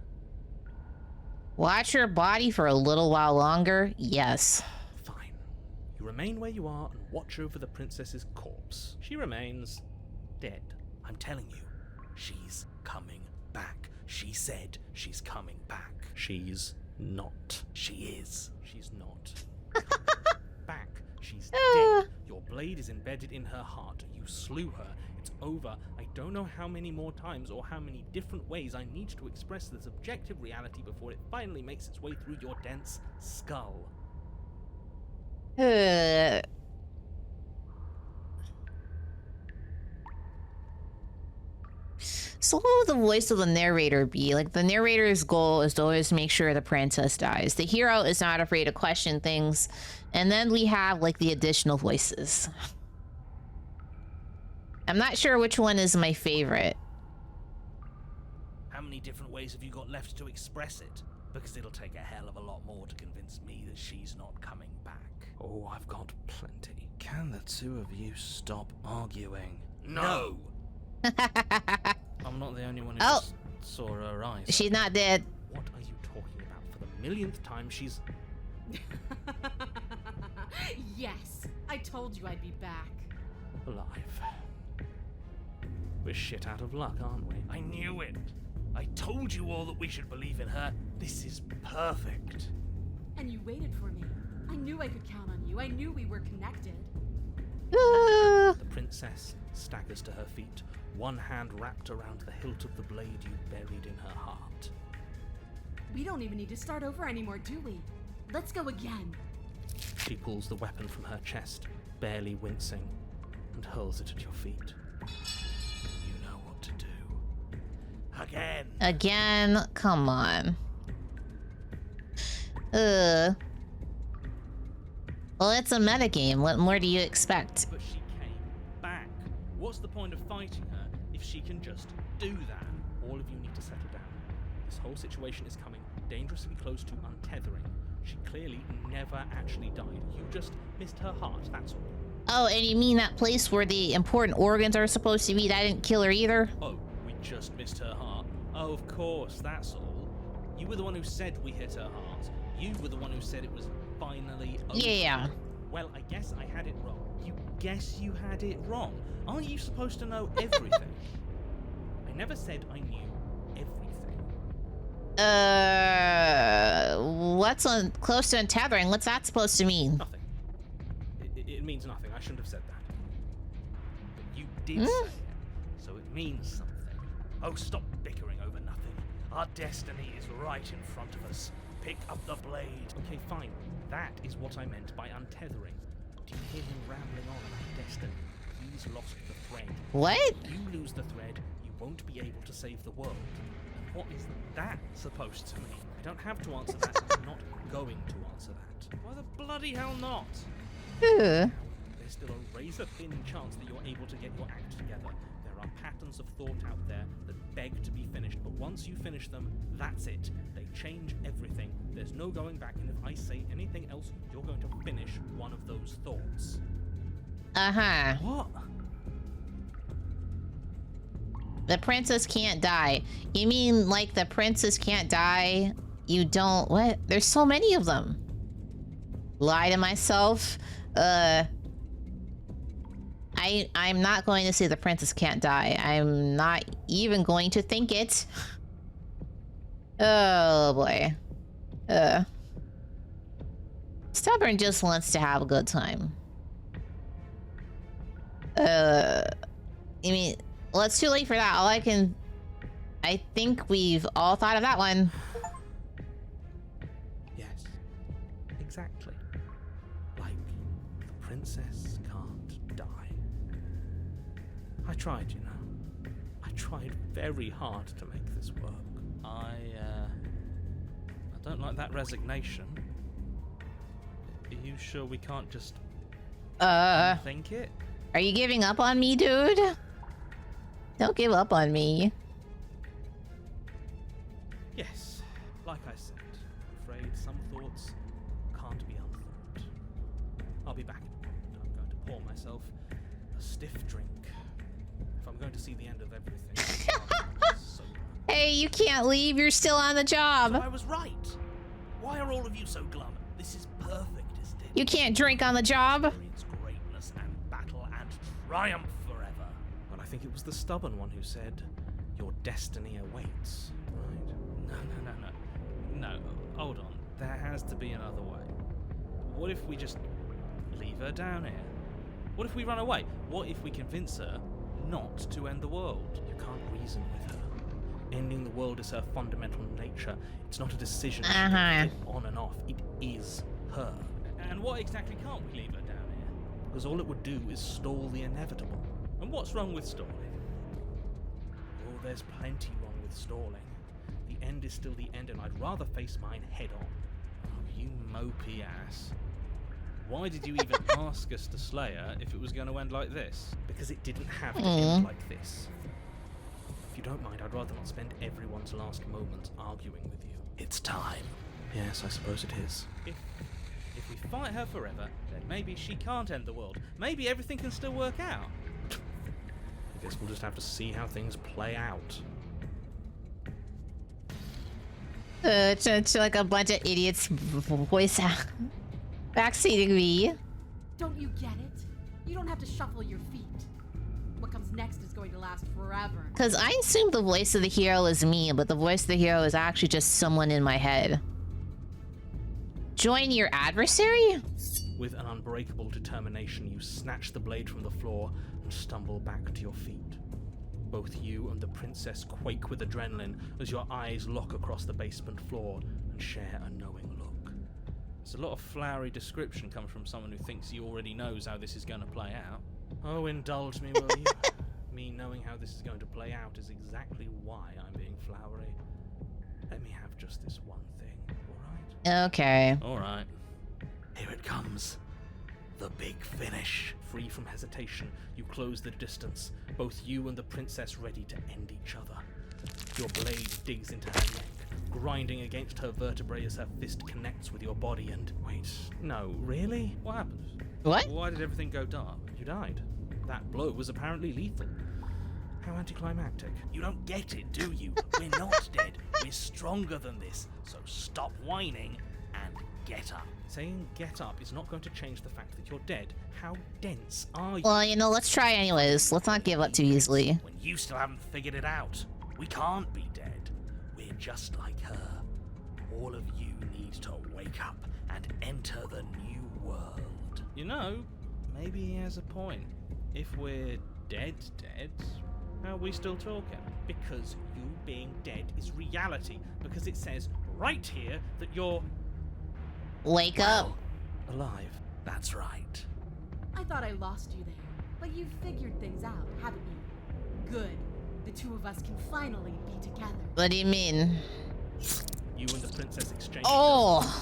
Watch your body for a little while longer? Yes. Fine. You remain where you are and watch over the princess's corpse. She remains dead. I'm telling you, she's coming back. She said she's coming back. She's not. She is. She's not. Back. She's dead. Your blade is embedded in her heart. You slew her. It's over. I don't know how many more times or how many different ways I need to express this objective reality before it finally makes its way through your dense skull. So what would the voice of the narrator be? Like, the narrator's goal is to always make sure the princess dies. The hero is not afraid to question things. And then we have, like, the additional voices. I'm not sure which one is my favorite. How many different ways have you got left to express it? Because it'll take a hell of a lot more to convince me that she's not coming back. Oh, I've got plenty. Can the two of you stop arguing? No! I'm not the only one who just saw her eyes. She's not dead. What are you talking about? For the millionth time, she's... Yes, I told you I'd be back. alive. We're shit out of luck, aren't we? I knew it! I told you all that we should believe in her. This is perfect. And you waited for me. I knew I could count on you. I knew we were connected. The princess staggers to her feet, one hand wrapped around the hilt of the blade you buried in her heart. We don't even need to start over anymore, do we? Let's go again. She pulls the weapon from her chest, barely wincing, and hurls it at your feet. You know what to do. Again! Again? Come on. Well, it's a metagame. What more do you expect? But she came back. What's the point of fighting her if she can just do that? All of you need to settle down. This whole situation is coming dangerously close to untethering. She clearly never actually died. You just missed her heart, that's all. Oh, and you mean that place where the important organs are supposed to be? That didn't kill her either? Oh, we just missed her heart. Oh, of course, that's all. You were the one who said we hit her heart. You were the one who said it was finally over. Yeah. Well, I guess I had it wrong. You guess you had it wrong. Aren't you supposed to know everything? I never said I knew everything. What's on close to untethering? What's that supposed to mean? Nothing. It means nothing. I shouldn't have said that. But you did say it, so it means something. Oh, stop bickering over nothing. Our destiny is right in front of us. Pick up the blade. Okay, fine. That is what I meant by untethering. Do you hear him rambling on about destiny? He's lost the thread. What? If you lose the thread, you won't be able to save the world. And what is that supposed to mean? I don't have to answer that. I'm not going to answer that. Why the bloody hell not? There's still a razor-thin chance that you're able to get your act together. There are patterns of thought out there that beg to be finished, but once you finish them, that's it. They change everything. There's no going back, and if I say anything else, you're going to finish one of those thoughts. Uh-huh. What? The princess can't die. You mean like the princess can't die? You don't... What? There's so many of them. Lie to myself. I'm not going to say the princess can't die. I'm not even going to think it. Oh boy. Stubborn just wants to have a good time. I mean, well, it's too late for that. I think we've all thought of that one. Yes. Exactly. Like, the princess can't die. I tried, you know. I tried very hard to make this work. I don't like that resignation. Are you sure we can't just think it? Are you giving up on me, dude? Don't give up on me. Yes, like I said, I'm afraid some thoughts can't be unthought. I'll be back in a moment. I'm going to pour myself a stiff drink. If I'm going to see the end of everything. So Hey, you can't leave. You're still on the job. I was right. Why are all of you so glum? This is perfect, isn't it? You can't drink on the job. Experience greatness and battle and triumph forever. But I think it was the stubborn one who said, your destiny awaits. Right? No, hold on. There has to be another way. What if we just leave her down here? What if we run away? What if we convince her not to end the world? You can't reason with her. Ending the world is her fundamental nature. It's not a decision she can flip on and off. It is her. And what exactly can't we leave her down here? Because all it would do is stall the inevitable. And what's wrong with stalling? All there's plenty wrong with stalling. The end is still the end, and I'd rather face mine head on. Oh, you mopey ass. Why did you even ask us to slay her if it was going to end like this? Because it didn't have to end like this. If you don't mind, I'd rather not spend everyone's last moments arguing with you. It's time. Yes, I suppose it is. If we fight her forever, then maybe she can't end the world. Maybe everything can still work out. I guess we'll just have to see how things play out. It's like a bunch of idiots voice backseating me. Don't you get it? You don't have to shuffle your feet. What comes next is going to last forever. Because I assume the voice of the hero is me, but the voice of the hero is actually just someone in my head. Join your adversary? With an unbreakable determination, you snatch the blade from the floor and stumble back to your feet. Both you and the princess quake with adrenaline as your eyes lock across the basement floor and share a knowing look. There's a lot of flowery description coming from someone who thinks he already knows how this is going to play out. Oh, indulge me, will you? Me knowing how this is going to play out is exactly why I'm being flowery. Let me have just this one thing, alright? Okay. Alright. Here it comes. The big finish. Free from hesitation, you close the distance, both you and the princess ready to end each other. Your blade digs into her neck, grinding against her vertebrae as her fist connects with your body and... Wait, no, really? What happened? What? Why did everything go dark? You died. That blow was apparently lethal. How anticlimactic. You don't get it, do you? We're not dead. We're stronger than this. So stop whining and get up. Saying get up is not going to change the fact that you're dead. How dense are you? Well, you know, let's try anyways. Let's not give up too easily. When you still haven't figured it out, we can't be dead. We're just like her. All of you need to wake up and enter the new world. You know, maybe he has a point. If we're dead, how are we still talking? Because you being dead is reality. Because it says right here that you're... Wake up. Alive. That's right. I thought I lost you there, but you've figured things out, haven't you? Good. The two of us can finally be together. What do you mean? You and the princess exchange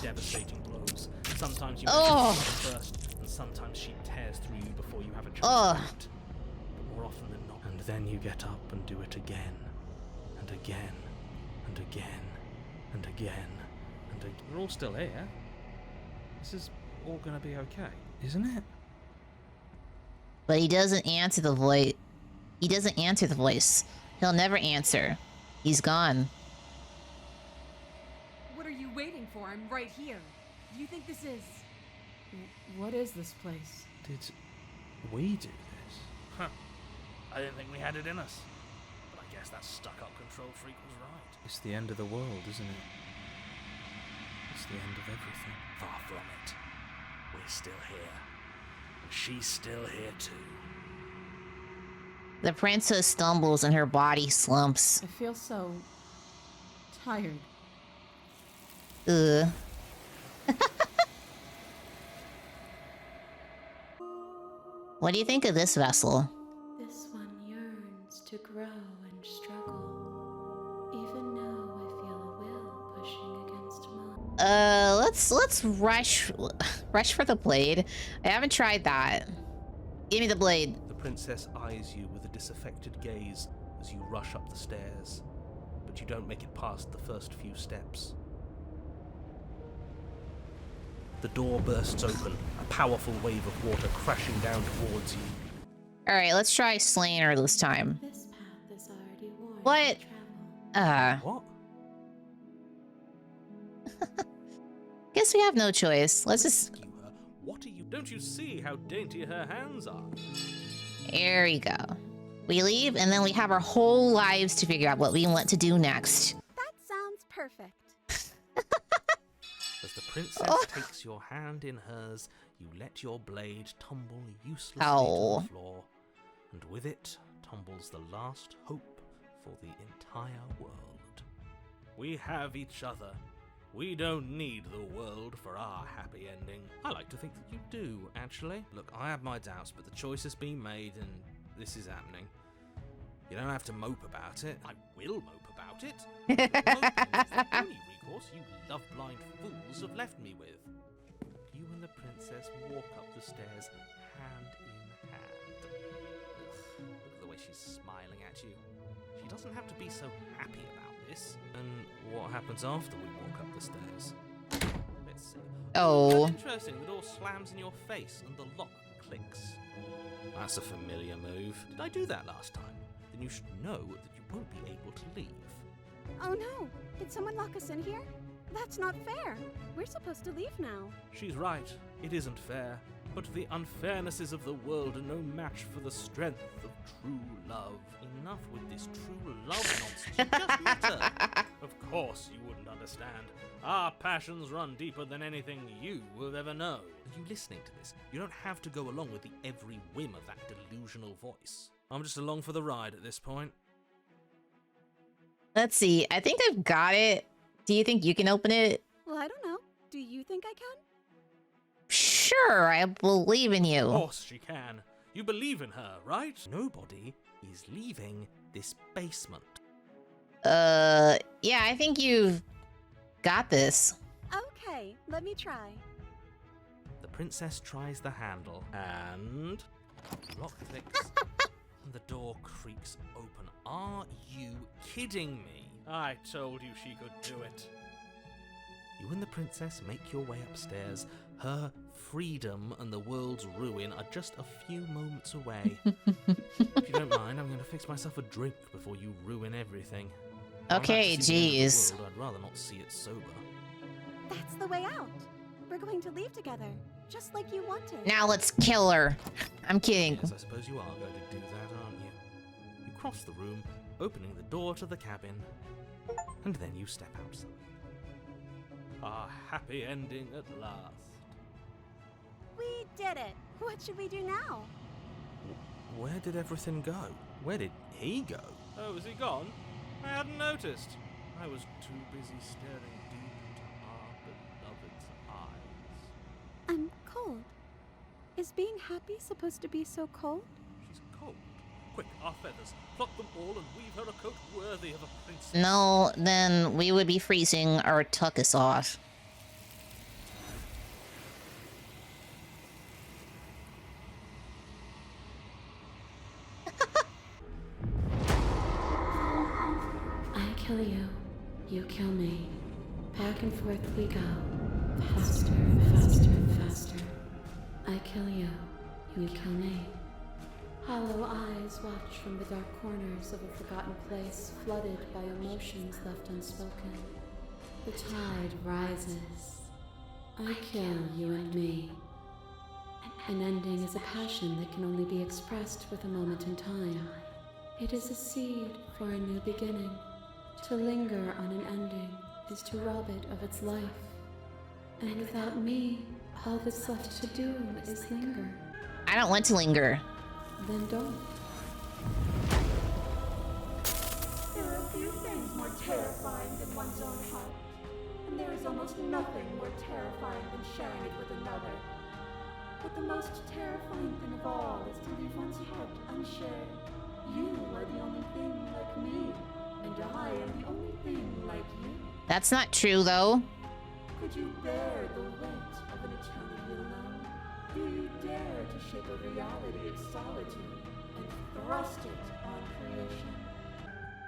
devastating blows. Sometimes you make her first, and sometimes she tears through you before you have a chance to act. But more often than not. And then you get up and do it again, and again, and again, and again, and again. We're all still here. This is all gonna be okay, isn't it? But he doesn't answer the voice. He doesn't answer the voice. He'll never answer. He's gone. What are you waiting for? I'm right here. Do you think this is... What is this place? Did we do this? Huh. I didn't think we had it in us. But I guess that stuck-up control freak was right. It's the end of the world, isn't it? It's the end of everything. Far from it. We're still here. And she's still here too. The princess stumbles and her body slumps. I feel so tired. Ugh. What do you think of this vessel? This one yearns to grow and struggle. Even now I feel a will pushing against mine. Let's rush for the blade. I haven't tried that. Give me the blade. The princess eyes you with a disaffected gaze as you rush up the stairs, but you don't make it past the first few steps. The door bursts open, a powerful wave of water crashing down towards you. Alright, let's try slaying her this time. This path is already worn What? to travel. What? Guess we have no choice. Let's just... Rescue her? What are you? Don't you see how dainty her hands are? There we go. We leave, and then we have our whole lives to figure out what we want to do next. That sounds perfect. As the princess takes your hand in hers, you let your blade tumble uselessly to the floor, and with it tumbles the last hope for the entire world. We have each other. We don't need the world for our happy ending. I like to think that you do, actually. Look, I have my doubts, but the choice has been made and this is happening. You don't have to mope about it. I will mope about it. Moping is the only recourse you love-blind fools have left me with. You and the princess walk up the stairs hand in hand. Ugh, look at the way she's smiling at you. She doesn't have to be so happy about this. And what happens after we walk up the stairs? Let's see. Oh. That's interesting. The door slams in your face and the lock clicks. That's a familiar move. Did I do that last time? Then you should know that you won't be able to leave. Oh no! Did someone lock us in here? That's not fair. We're supposed to leave now. She's right. It isn't fair. But the unfairnesses of the world are no match for the strength of true love. Enough with this true love nonsense. You just met her. Of course you wouldn't understand. Our passions run deeper than anything you will ever know. Are you listening to this? You don't have to go along with the every whim of that delusional voice. I'm just along for the ride at this point. Let's see. I think I've got it. Do you think you can open it? Well, I don't know. Do you think I can? Sure, I believe in you. Of course she can. You believe in her, right? Nobody is leaving this basement. Yeah, I think you've got this. Okay, let me try. The princess tries the handle, and The lock clicks and the door creaks open. Are you kidding me? I told you she could do it. you and the princess make your way upstairs. Her freedom and the world's ruin are just a few moments away. If you don't mind, I'm going to fix myself a drink before you ruin everything. I'm about to Okay, see the end of the jeez. world. I'd rather not see it sober. That's the way out. We're going to leave together, just like you wanted. Now let's kill her. I'm kidding. Yes, I suppose you are going to do that, aren't you? You cross the room, opening the door to the cabin, and then you step outside. A happy ending at last. We did it. What should we do now? Where did everything go? Where did he go? Oh, is he gone? I hadn't noticed. I was too busy staring deep into our beloved's eyes. I'm cold. Is being happy supposed to be so cold? She's cold. Quick, our feathers. Pluck them all and weave her a coat worthy of a princess. No, then we would be freezing our tuchus off. I kill you, you kill me. Back and forth we go. Faster, faster, faster. I kill you, you kill me. Hollow eyes watch from the dark corners of a forgotten place, flooded by emotions left unspoken. The tide rises. I kill you and me. An ending is a passion that can only be expressed with a moment in time. It is a seed for a new beginning. To linger on an ending is to rob it of its life. And without me, all that's left to do is linger. I don't want to linger. Then don't. There are few things more terrifying than one's own heart, and there is almost nothing more terrifying than sharing it with another. But the most terrifying thing of all is to leave one's heart unshared. You are the only thing like me, and I am the only thing like you. That's not true, though. Could you bear the weight of an eternity alone? Do you dare to shape a reality of solitude and thrust it on creation?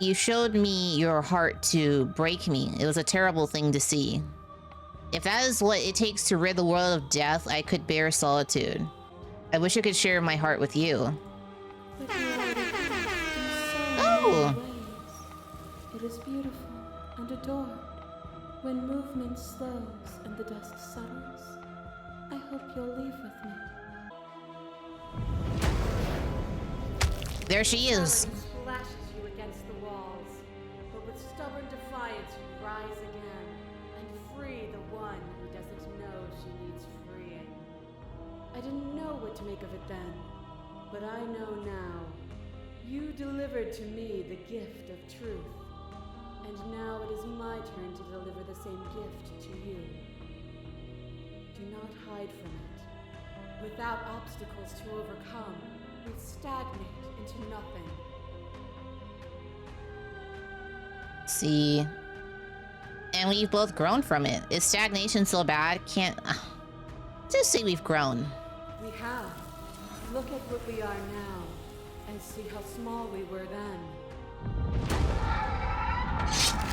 You showed me your heart to break me. It was a terrible thing to see. If that is what it takes to rid the world of death, I could bear solitude. I wish I could share my heart with you. But reality can in so Oh! many ways. It is beautiful and adored. When movement slows and the dust settles, I hope you'll leave with me. There she is. Reality splashes you against the walls, but with stubborn defiance you rise again and free the one who doesn't know she needs freeing. I didn't know what to make of it then, but I know now. You delivered to me the gift of truth, and now it is my turn to deliver the same gift to you. Do not hide from it. Without obstacles to overcome, we stagnate into nothing. Let's see. And we've both grown from it. Is stagnation so bad? Can't... just say we've grown. We have. Look at what we are now, and see how small we were then.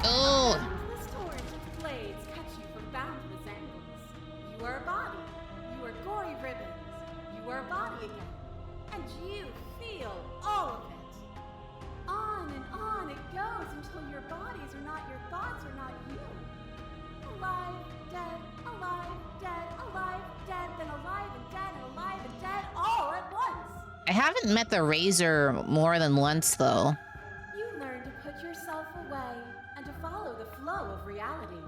Oh! Endless torrent of blades cut you from boundless angles. You are a body. You are gory ribbons. You are a body again. And you feel all of it. On and on it goes until your bodies are not your thoughts, are not you. Alive, dead, then alive and dead and alive and dead all at once. I haven't met the Razor more than once, though. You learn to put yourself away and to follow the flow of reality.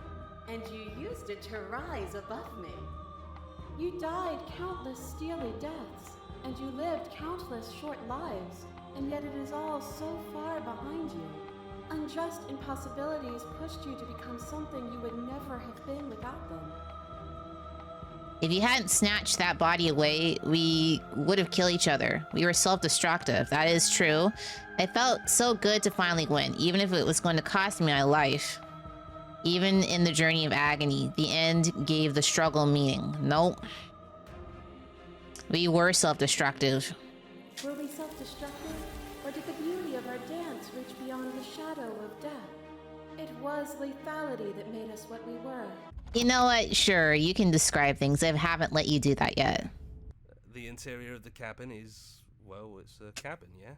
And you used it to rise above me. You died countless steely deaths, and you lived countless short lives, and yet it is all so far behind you. Unjust impossibilities pushed you to become something you would never have been without them. If you hadn't snatched that body away, we would have killed each other. We were self-destructive, that is true. It felt so good to finally win, even if it was going to cost me my life. Even in the journey of agony, the end gave the struggle meaning. Nope. We were self-destructive. Were we self-destructive, or did the beauty of our dance reach beyond the shadow of death? It was lethality that made us what we were. You know what? Sure, you can describe things. I haven't let you do that yet. The interior of the cabin is, well, it's a cabin, yeah?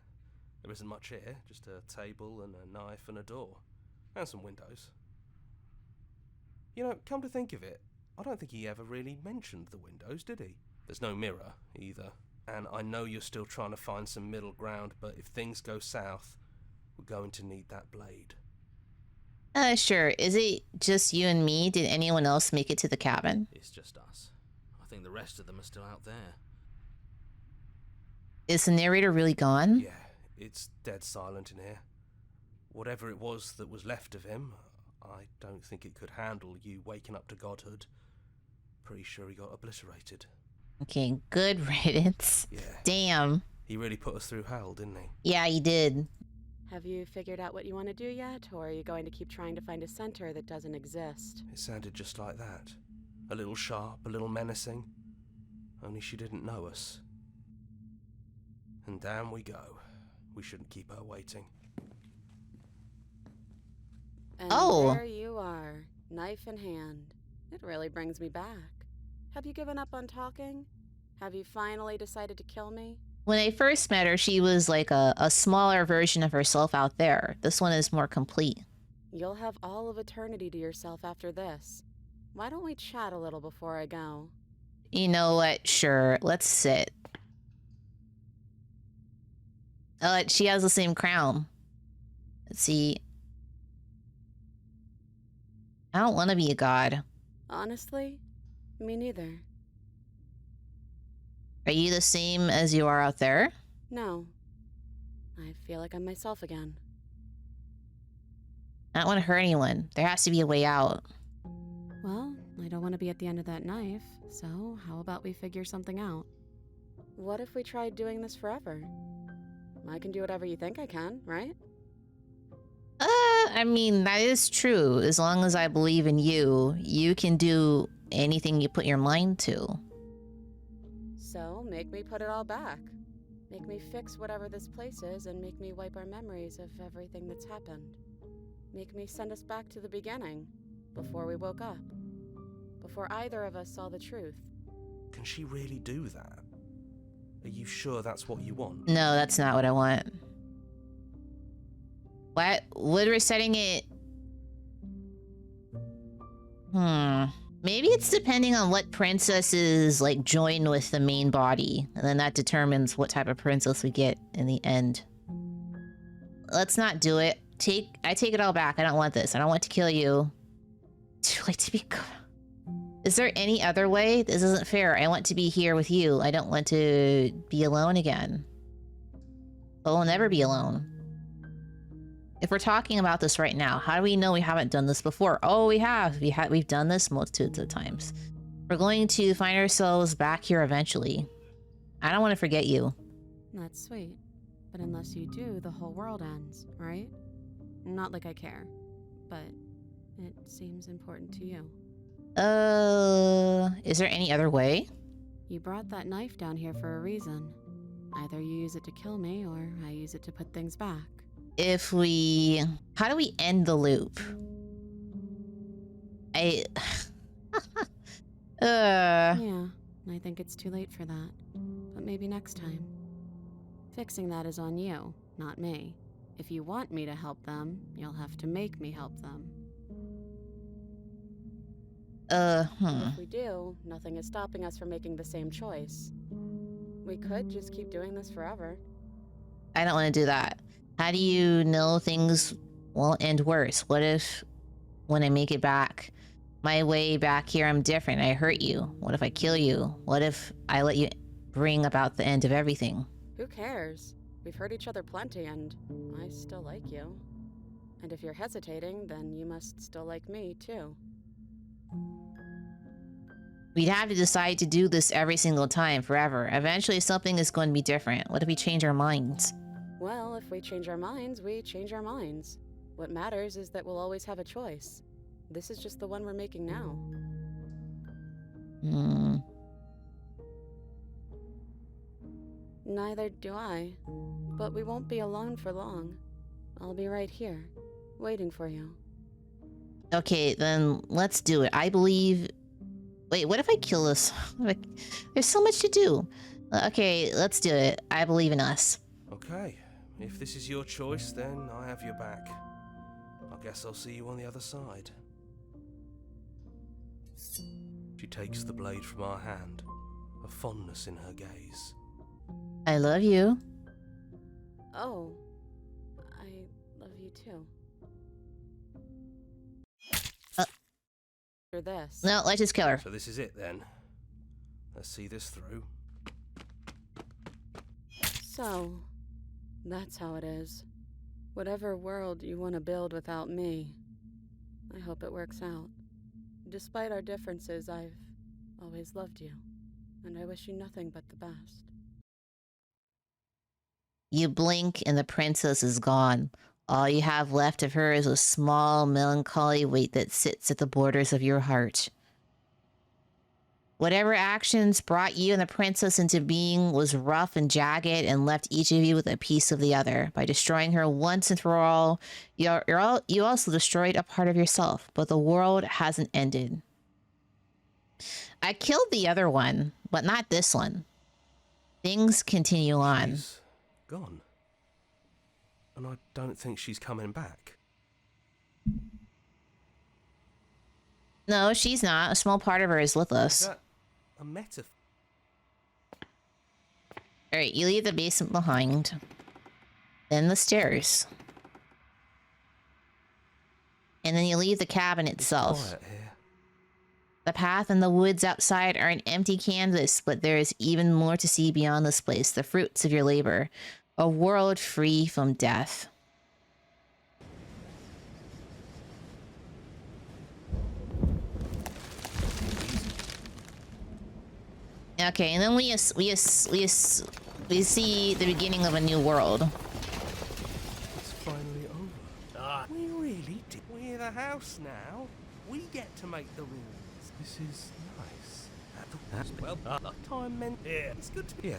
There isn't much here, just a table and a knife and a door. And some windows. You know, come to think of it, I don't think he ever really mentioned the windows, did he? There's no mirror, either. And I know you're still trying to find some middle ground, but if things go south, we're going to need that blade. Sure. Is it just you and me? Did anyone else make it to the cabin? It's just us. I think the rest of them are still out there. Is the narrator really gone? Yeah, it's dead silent in here. Whatever it was that was left of him, I don't think it could handle you waking up to godhood. Pretty sure he got obliterated. Okay, good riddance. Yeah. Damn. He really put us through hell, didn't he? Yeah, he did. Have you figured out what you want to do yet, or are you going to keep trying to find a center that doesn't exist? It sounded just like that. A little sharp, a little menacing. Only she didn't know us. And down we go. We shouldn't keep her waiting. And Oh. there you are, knife in hand. It really brings me back. Have you given up on talking? Have you finally decided to kill me? When I first met her, she was like a smaller version of herself out there. This one is more complete. You'll have all of eternity to yourself after this. Why don't we chat a little before I go? You know what? Sure. Let's sit. Oh, she has the same crown. Let's see. I don't want to be a god. Honestly, me neither. Are you the same as you are out there? No. I feel like I'm myself again. I don't want to hurt anyone. There has to be a way out. Well, I don't want to be at the end of that knife, so how about we figure something out? What if we tried doing this forever? I can do whatever you think I can, right? I mean, that is true. As long as I believe in you, you can do anything you put your mind to. So, make me put it all back. Make me fix whatever this place is and make me wipe our memories of everything that's happened. Make me send us back to the beginning, before we woke up. Before either of us saw the truth. Can she really do that? Are you sure that's what you want? No, that's not what I want. What? Would resetting it... Maybe it's depending on what princess is, like, joined with the main body. And then that determines what type of princess we get in the end. Let's not do it. I take it all back. I don't want this. I don't want to kill you. Too late to be good. Is there any other way? This isn't fair. I want to be here with you. I don't want to be alone again. But we'll never be alone. If we're talking about this right now, how do we know we haven't done this before? Oh, we have. We've done this multitudes of times. We're going to find ourselves back here eventually. I don't want to forget you. That's sweet. But unless you do, the whole world ends, right? Not like I care. but it seems important to you. Is there any other way? You brought that knife down here for a reason. Either you use it to kill me, or I use it to put things back. How do we end the loop? Yeah, I think it's too late for that. But maybe next time. Fixing that is on you, not me. If you want me to help them, you'll have to make me help them. If we do, nothing is stopping us from making the same choice. We could just keep doing this forever. I don't want to do that. How do you know things won't end worse? What if, when I make it back, my way back here, I'm different, I hurt you? What if I kill you? What if I let you bring about the end of everything? Who cares? We've hurt each other plenty, and I still like you. And if you're hesitating, then you must still like me, too. We'd have to decide to do this every single time, forever. Eventually, something is going to be different. What if we change our minds? Well, if we change our minds, we change our minds. What matters is that we'll always have a choice. This is just the one we're making now. Neither do I. But we won't be alone for long. I'll be right here, waiting for you. Okay, then let's do it. I believe... Wait, what if I kill this? There's so much to do. Okay, let's do it. I believe in us. Okay, if this is your choice, then I have your back. I guess I'll see you on the other side. She takes the blade from our hand, a fondness in her gaze. I love you. Oh, I love you too. For this. No, let's just kill her. So this is it then. Let's see this through. So, that's how it is. Whatever world you want to build without me, I hope it works out. Despite our differences, I've always loved you, and I wish you nothing but the best. You blink and the princess is gone. All you have left of her is a small, melancholy weight that sits at the borders of your heart. Whatever actions brought you and the princess into being was rough and jagged and left each of you with a piece of the other. By destroying her once and for all, you also destroyed a part of yourself, but the world hasn't ended. I killed the other one, but not this one. Things continue on. She's gone. And I don't think she's coming back. No, she's not. A small part of her is with us. Is that a metaphor? Alright, you leave the basement behind. Then the stairs. And then you leave the cabin itself. It's quiet here. The path and the woods outside are an empty canvas, but there is even more to see beyond this place. The fruits of your labor. A world free from death. Okay, and then we see the beginning of a new world. It's finally over. We really did. We're the house now. We get to make the rules. This is nice. Well, time meant. Yeah, it's good to. Yeah.